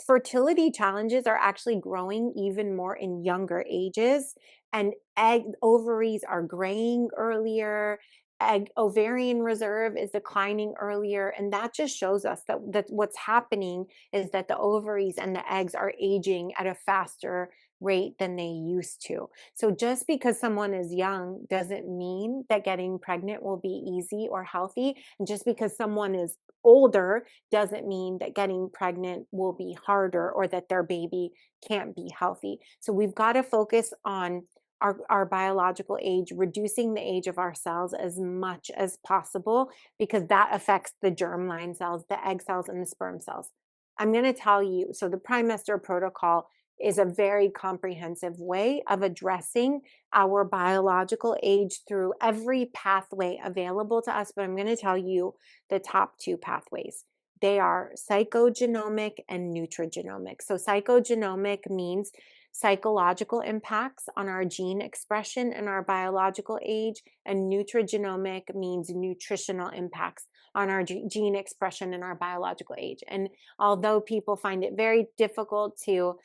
fertility challenges are actually growing even more in younger ages, and egg ovaries are graying earlier. Egg ovarian reserve is declining earlier, and that just shows us that what's happening is that the ovaries and the eggs are aging at a faster rate than they used to. So just because someone is young doesn't mean that getting pregnant will be easy or healthy, and just because someone is older doesn't mean that getting pregnant will be harder or that their baby can't be healthy. So we've got to focus on our biological age, reducing the age of our cells as much as possible, because that affects the germline cells, the egg cells, and the sperm cells. I'm going to tell you, so the Primester protocol is a very comprehensive way of addressing our biological age through every pathway available to us. But I'm going to tell you the top two pathways. They are psychogenomic and nutrigenomic. So, psychogenomic means psychological impacts on our gene expression and our biological age, and nutrigenomic means nutritional impacts on our gene expression and our biological age. And although people find it very difficult to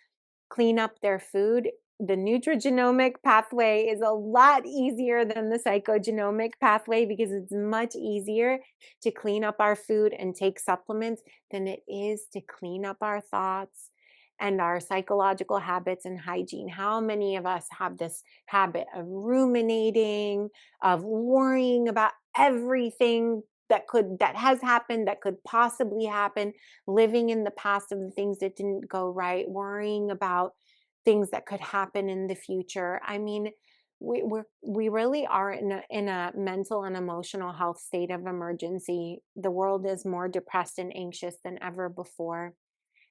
clean up their food, the nutrigenomic pathway is a lot easier than the psychogenomic pathway, because it's much easier to clean up our food and take supplements than it is to clean up our thoughts and our psychological habits and hygiene. How many of us have this habit of ruminating, of worrying about everything that has happened, that could possibly happen, living in the past of the things that didn't go right, worrying about things that could happen in the future? I mean, we really are in a mental and emotional health state of emergency. The world is more depressed and anxious than ever before.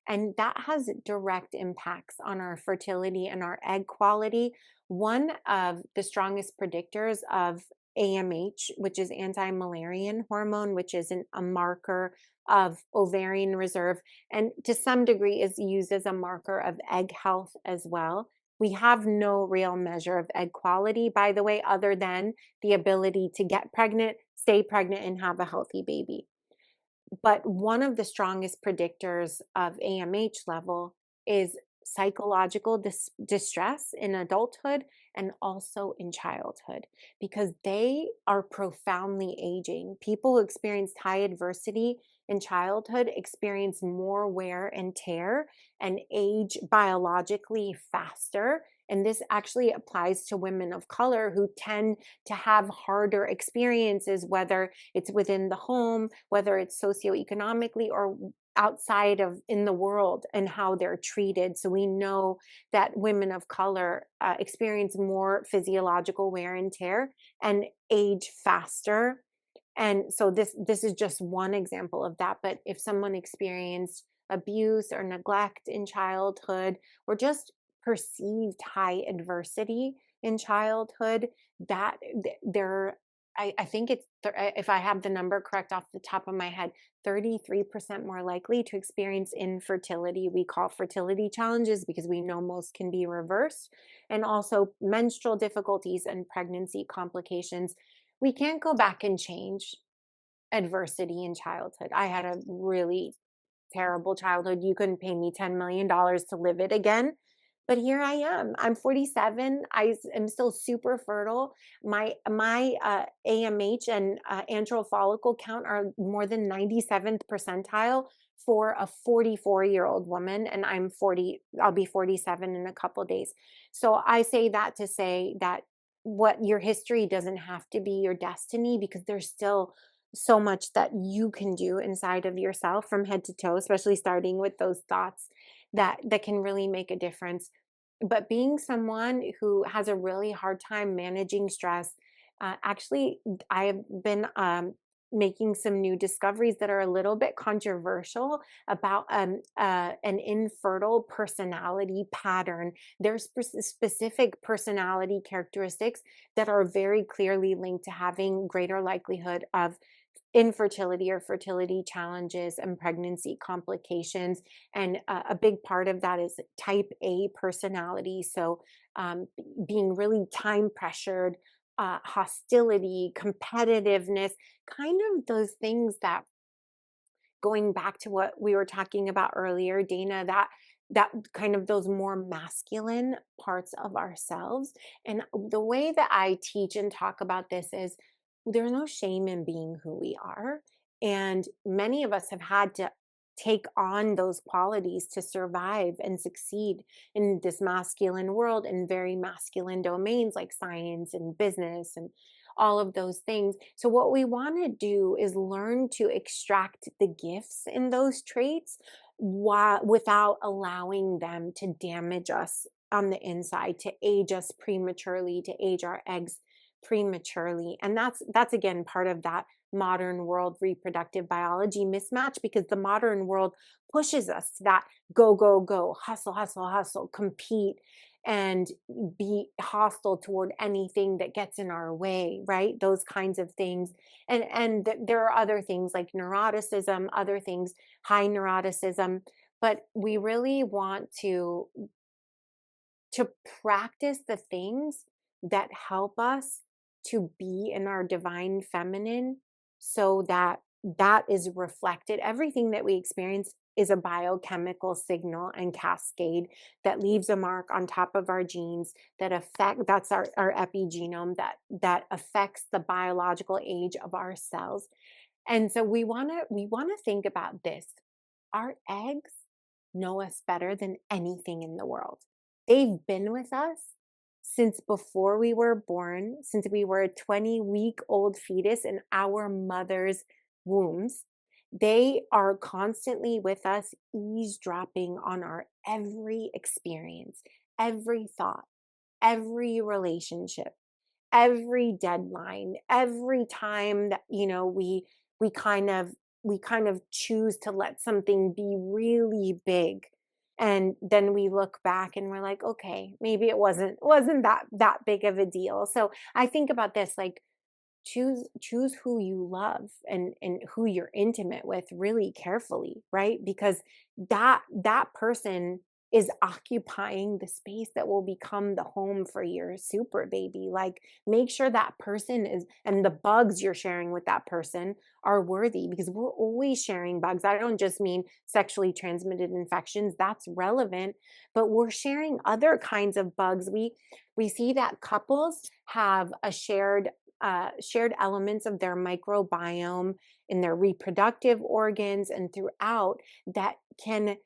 And that has direct impacts on our fertility and our egg quality. One of the strongest predictors of AMH, which is anti-Müllerian hormone, which is a marker of ovarian reserve, and to some degree is used as a marker of egg health as well. We have no real measure of egg quality, by the way, other than the ability to get pregnant, stay pregnant, and have a healthy baby. But one of the strongest predictors of AMH level is psychological distress in adulthood and also in childhood, because they are profoundly aging. People who experienced high adversity in childhood experience more wear and tear and age biologically faster. And this actually applies to women of color who tend to have harder experiences, whether it's within the home, whether it's socioeconomically, or outside of in the world and how they're treated. So we know that women of color experience more physiological wear and tear and age faster. And so this is just one example of that. But if someone experienced abuse or neglect in childhood, or just perceived high adversity in childhood, that they're I think it's if I have the number correct off the top of my head, 33% more likely to experience infertility. We call fertility challenges because we know most can be reversed, and also menstrual difficulties and pregnancy complications. We can't go back and change adversity in childhood. I had a really terrible childhood. You couldn't pay me $10 million to live it again. But here I am. I'm 47. Am still super fertile. My AMH and antral follicle count are more than 97th percentile for a 44-year-old woman, and I'm 40. I'll be 47 in a couple of days. So I say that to say that what your history doesn't have to be your destiny, because there's still so much that you can do inside of yourself from head to toe, especially starting with those thoughts that can really make a difference. But being someone who has a really hard time managing stress, actually, I have been making some new discoveries that are a little bit controversial about an infertile personality pattern. There's specific personality characteristics that are very clearly linked to having greater likelihood of infertility or fertility challenges and pregnancy complications. And a big part of that is type A personality. So being really time pressured, hostility, competitiveness, kind of those things that, going back to what we were talking about earlier, Dana, that kind of those more masculine parts of ourselves. And the way that I teach and talk about this is there's no shame in being who we are. And many of us have had to take on those qualities to survive and succeed in this masculine world, in very masculine domains like science and business and all of those things. So what we want to do is learn to extract the gifts in those traits, without allowing them to damage us on the inside, to age us prematurely, to age our eggs prematurely. And that's again part of that modern world reproductive biology mismatch, because the modern world pushes us to that go, go, go, hustle, hustle, hustle, compete, and be hostile toward anything that gets in our way, right? Those kinds of things. And there are other things like neuroticism, other things, high neuroticism. But we really want to practice the things that help us to be in our divine feminine, so that that is reflected. Everything that we experience is a biochemical signal and cascade that leaves a mark on top of our genes that affect, that's our epigenome, that affects the biological age of our cells. And so we want to think about this. Our eggs know us better than anything in the world. They've been with us since before we were born, since we were a 20-week-old fetus in our mother's wombs. They are constantly with us, eavesdropping on our every experience, every thought, every relationship, every deadline, every time that, we kind of we kind of choose to let something be really big, and then we look back and we're like, okay, maybe it wasn't that big of a deal. So I think about this, like, choose who you love and who you're intimate with really carefully, right? Because that person is occupying the space that will become the home for your super baby. Like, make sure that person is, and the bugs you're sharing with that person are worthy, because we're always sharing bugs. I don't just mean sexually transmitted infections, that's relevant, but we're sharing other kinds of bugs. We see that couples have a shared elements of their microbiome in their reproductive organs and throughout, that can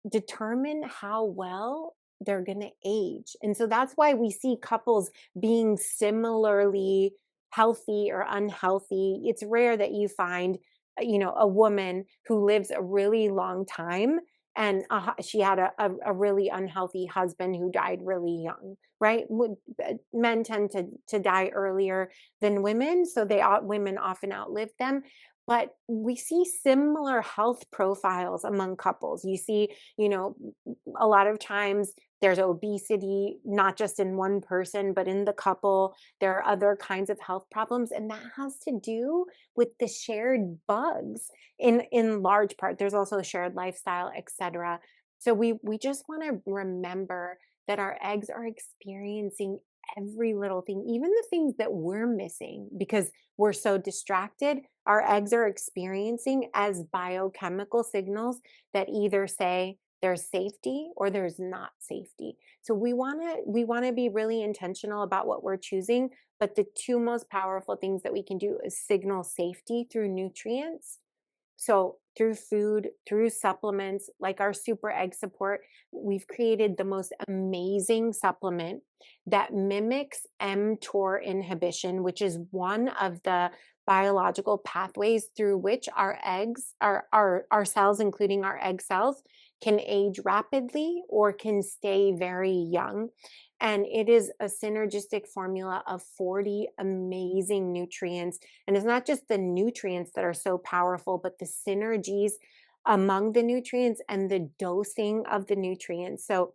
determine how well they're going to age. And so that's why we see couples being similarly healthy or unhealthy. It's rare that you find a woman who lives a really long time, and she had a really unhealthy husband who died really young, right? Men tend to die earlier than women, so women often outlive them. But we see similar health profiles among couples. You see, a lot of times there's obesity, not just in one person, but in the couple. There are other kinds of health problems, and that has to do with the shared bugs in large part. There's also a shared lifestyle, etc. So we just want to remember that our eggs are experiencing every little thing, even the things that we're missing because we're so distracted. Our eggs are experiencing as biochemical signals that either say there's safety or there's not safety. So we want to be really intentional about what we're choosing, but the two most powerful things that we can do is signal safety through nutrients. So, through food, through supplements like our Super Egg Support, we've created the most amazing supplement that mimics mTOR inhibition, which is one of the biological pathways through which our eggs, our cells, including our egg cells, can age rapidly or can stay very young. And it is a synergistic formula of 40 amazing nutrients. And it's not just the nutrients that are so powerful, but the synergies among the nutrients and the dosing of the nutrients. So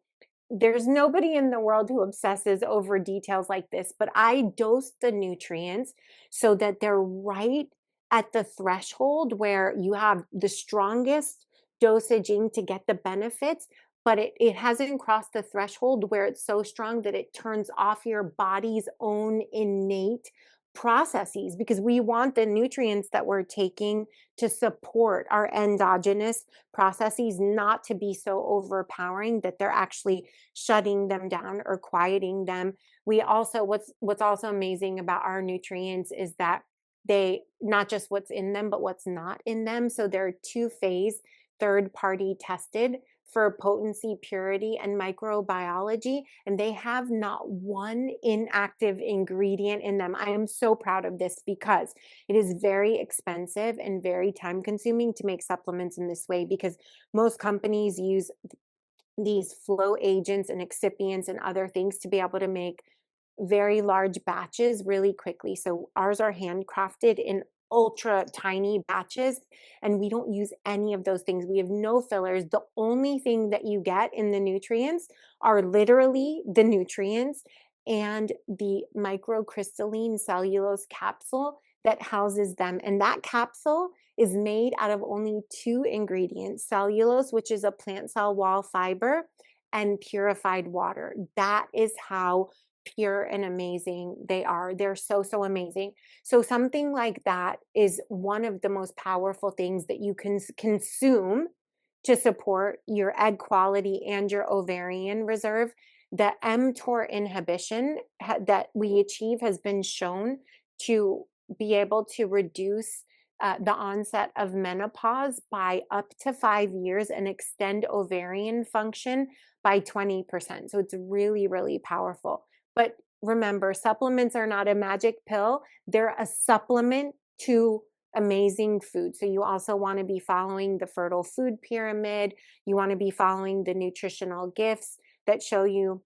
there's nobody in the world who obsesses over details like this, but I dose the nutrients so that they're right at the threshold where you have the strongest dosaging to get the benefits, but it hasn't crossed the threshold where it's so strong that it turns off your body's own innate processes, because we want the nutrients that we're taking to support our endogenous processes not to be so overpowering that they're actually shutting them down or quieting them. We also, what's also amazing about our nutrients is that they, not just what's in them, but what's not in them. So they're two-phase, third-party tested for potency, purity, and microbiology, and they have not one inactive ingredient in them. I am so proud of this because it is very expensive and very time consuming to make supplements in this way, because most companies use these flow agents and excipients and other things to be able to make very large batches really quickly. So ours are handcrafted in ultra tiny batches, and we don't use any of those things. We have no fillers. The only thing that you get in the nutrients are literally the nutrients and the microcrystalline cellulose capsule that houses them. And that capsule is made out of only two ingredients: cellulose, which is a plant cell wall fiber, and purified water. That is how pure and amazing they are. They're so, so amazing. So something like that is one of the most powerful things that you can consume to support your egg quality and your ovarian reserve. The mTOR inhibition that we achieve has been shown to be able to reduce the onset of menopause by up to 5 years and extend ovarian function by 20%. So it's really, really powerful. But remember, supplements are not a magic pill. They're a supplement to amazing food. So you also want to be following the fertile food pyramid. You want to be following the nutritional gifts that show you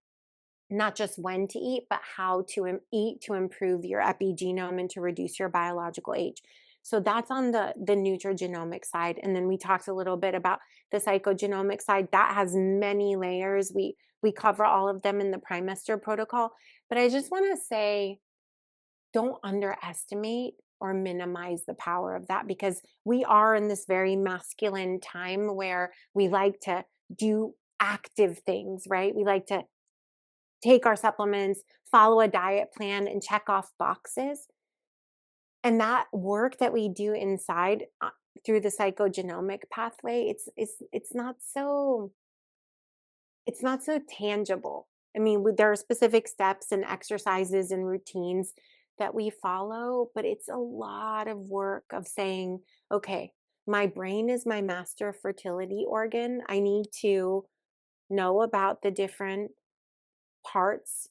not just when to eat, but how to eat to improve your epigenome and to reduce your biological age. So that's on the nutrigenomic side. And then we talked a little bit about the psychogenomic side. That has many layers. We cover all of them in the trimester protocol. But I just want to say, don't underestimate or minimize the power of that, because we are in this very masculine time where we like to do active things, right? We like to take our supplements, follow a diet plan, and check off boxes. And that work that we do inside through the psychogenomic pathway, it's not so tangible. I mean, there are specific steps and exercises and routines that we follow, but it's a lot of work of saying, okay, my brain is my master fertility organ. I need to know about the different parts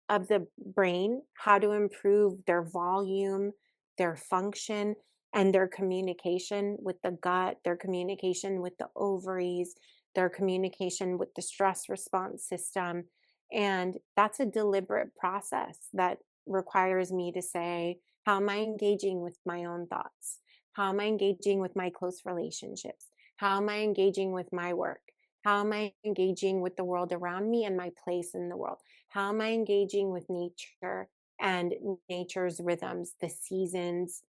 of the brain, how to improve their volume, their function. and their communication with the gut, their communication with the ovaries, their communication with the stress response system. And that's a deliberate process that requires me to say, how am I engaging with my own thoughts? How am I engaging with my close relationships? How am I engaging with my work? How am I engaging with the world around me and my place in the world? How am I engaging with nature and nature's rhythms, the seasons,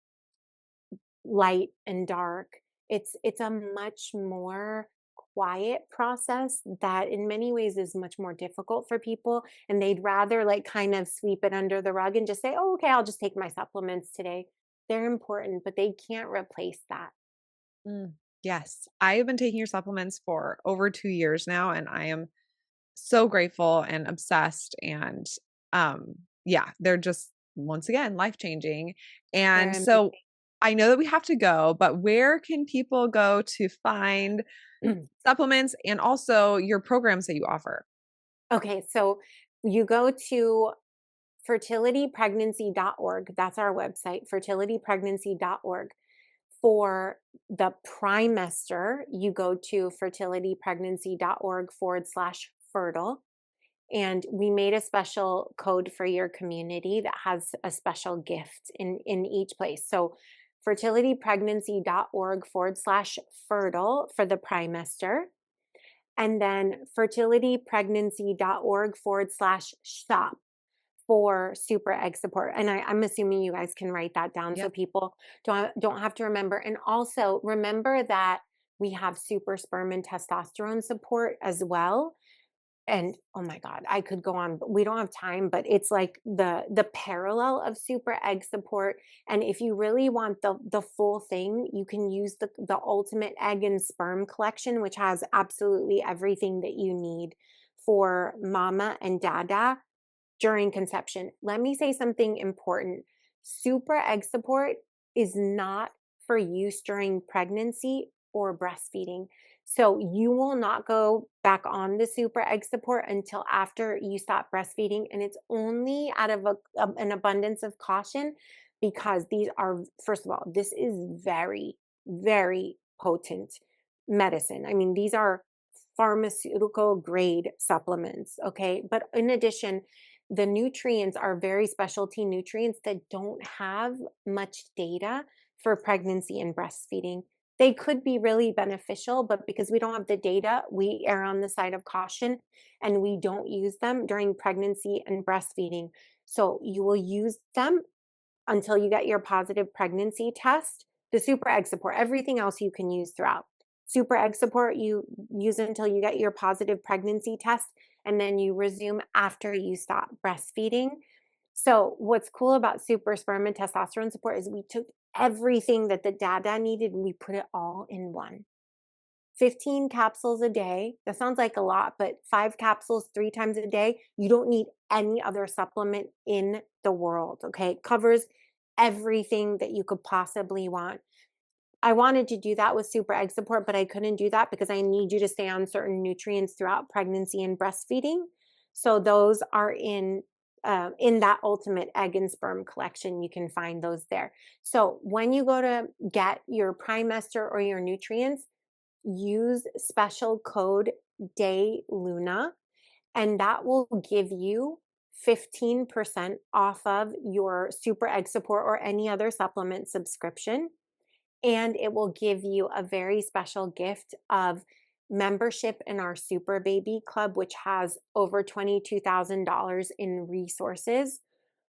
light and dark? It's a much more quiet process that in many ways is much more difficult for people, and they'd rather like kind of sweep it under the rug and just say, "Oh, okay, I'll just take my supplements today." They're important, but they can't replace that. Mm, yes. I have been taking your supplements for over 2 years now, and I am so grateful and obsessed and, um, yeah, they're just, once again, life-changing. They're And amazing. so I know that we have to go, but where can people go to find supplements and also your programs that you offer? Okay, so you go to fertilitypregnancy.org. That's our website, fertilitypregnancy.org. For the trimester, you go to fertilitypregnancy.org/fertile. And we made a special code for your community that has a special gift in each place. So fertilitypregnancy.org/fertile for the trimester, and then fertilitypregnancy.org/shop for super egg support. And I'm assuming you guys can write that down so Yep. people don't have to remember. And also remember that we have super sperm and testosterone support as well. And oh my God, I could go on, but we don't have time. But it's like the parallel of super egg support. And if you really want the full thing, you can use the ultimate egg and sperm collection, which has absolutely everything that you need for mama and dada during conception. Let me say something important. Super egg support is not for use during pregnancy or breastfeeding. So you will not go back on the super egg support until after you stop breastfeeding. And it's only out of an abundance of caution because these are, first of all, this is very, very potent medicine. I mean, these are pharmaceutical grade supplements. Okay. But in addition, the nutrients are very specialty nutrients that don't have much data for pregnancy and breastfeeding. They could be really beneficial, but because we don't have the data, we err on the side of caution and we don't use them during pregnancy and breastfeeding. So you will use them until you get your positive pregnancy test. The super egg support, everything else you can use throughout. Super egg support, you use until you get your positive pregnancy test, and then you resume after you stop breastfeeding. So, what's cool about super sperm and testosterone support is we took everything that the dada needed and we put it all in one. 15 capsules a day. That sounds like a lot, but 5 capsules 3 times a day. You don't need any other supplement in the world. Okay. It covers everything that you could possibly want. I wanted to do that with super egg support, but I couldn't do that because I need you to stay on certain nutrients throughout pregnancy and breastfeeding. So those are in that ultimate egg and sperm collection. You can find those there. So when you go to get your trimester or your nutrients, use special code DayLuna, and that will give you 15% off of your super egg support or any other supplement subscription. And it will give you a very special gift of membership in our Super Baby Club, which has over $22,000 in resources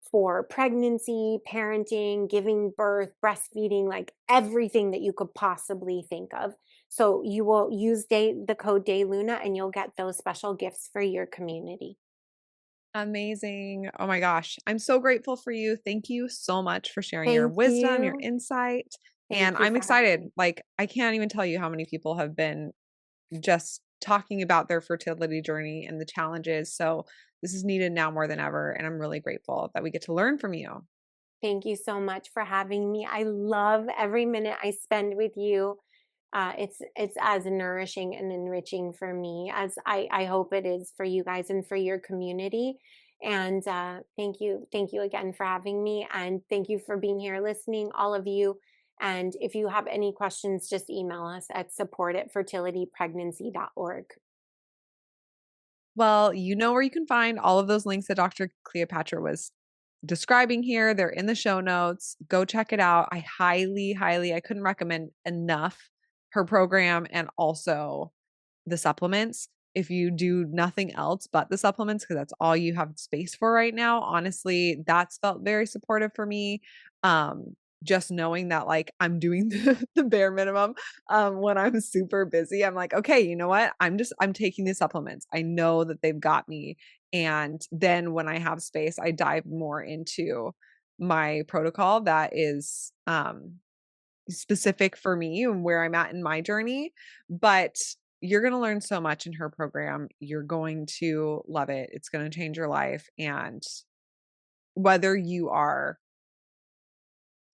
for pregnancy, parenting, giving birth, breastfeeding, like everything that you could possibly think of. So you will use the code DayLuna and you'll get those special gifts for your community. Amazing. Oh my gosh. I'm so grateful for you. Thank you so much for sharing your Thank wisdom, your you. insight. And Thank you I'm for having excited. me. Like, I can't even tell you how many people have been just talking about their fertility journey and the challenges. So, this is needed now more than ever. And I'm really grateful that we get to learn from you. Thank you so much for having me. I love every minute I spend with you. It's as nourishing and enriching for me as I hope it is for you guys and for your community. And thank you again for having me, and thank you for being here listening, all of you. And if you have any questions, just email us at support@fertilitypregnancy.org. Well, you know where you can find all of those links that Dr. Cleopatra was describing here. They're in the show notes. Go check it out. I highly, I couldn't recommend enough her program and also the supplements. If you do nothing else but the supplements, because that's all you have space for right now, honestly, that's felt very supportive for me. Um, just knowing that like I'm doing the bare minimum when I'm super busy, I'm like, okay, you know what? I'm taking these supplements. I know that they've got me. And then when I have space, I dive more into my protocol that is specific for me and where I'm at in my journey. But you're going to learn so much in her program. You're going to love it. It's going to change your life. And whether you are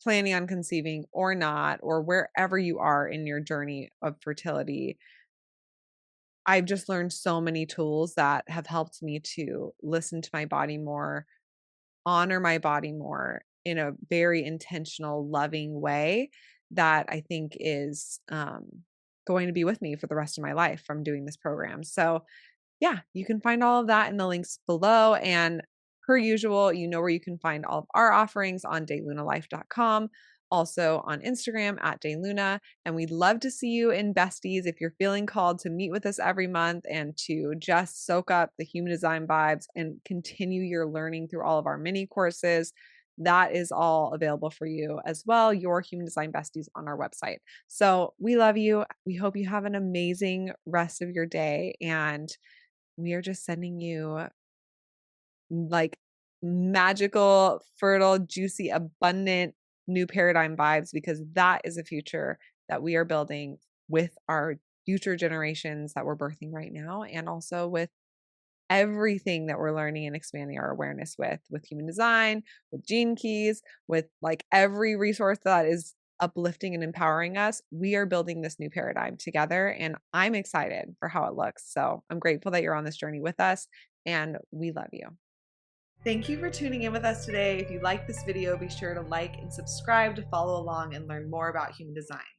planning on conceiving or not, or wherever you are in your journey of fertility, I've just learned so many tools that have helped me to listen to my body more, honor my body more in a very intentional, loving way that I think is going to be with me for the rest of my life from doing this program. So, yeah, you can find all of that in the links below. And per usual, you know where you can find all of our offerings on daylunalife.com, also on Instagram at DayLuna. And we'd love to see you in Besties if you're feeling called to meet with us every month and to just soak up the human design vibes and continue your learning through all of our mini courses. That is all available for you as well, your human design besties on our website. So we love you. We hope you have an amazing rest of your day. And we are just sending you like magical, fertile, juicy, abundant new paradigm vibes because that is a future that we are building with our future generations that we're birthing right now and also with everything that we're learning and expanding our awareness with human design, with gene keys, with like every resource that is uplifting and empowering us. We are building this new paradigm together and I'm excited for how it looks. So I'm grateful that you're on this journey with us and we love you. Thank you for tuning in with us today. If you like this video, be sure to like and subscribe to follow along and learn more about human design.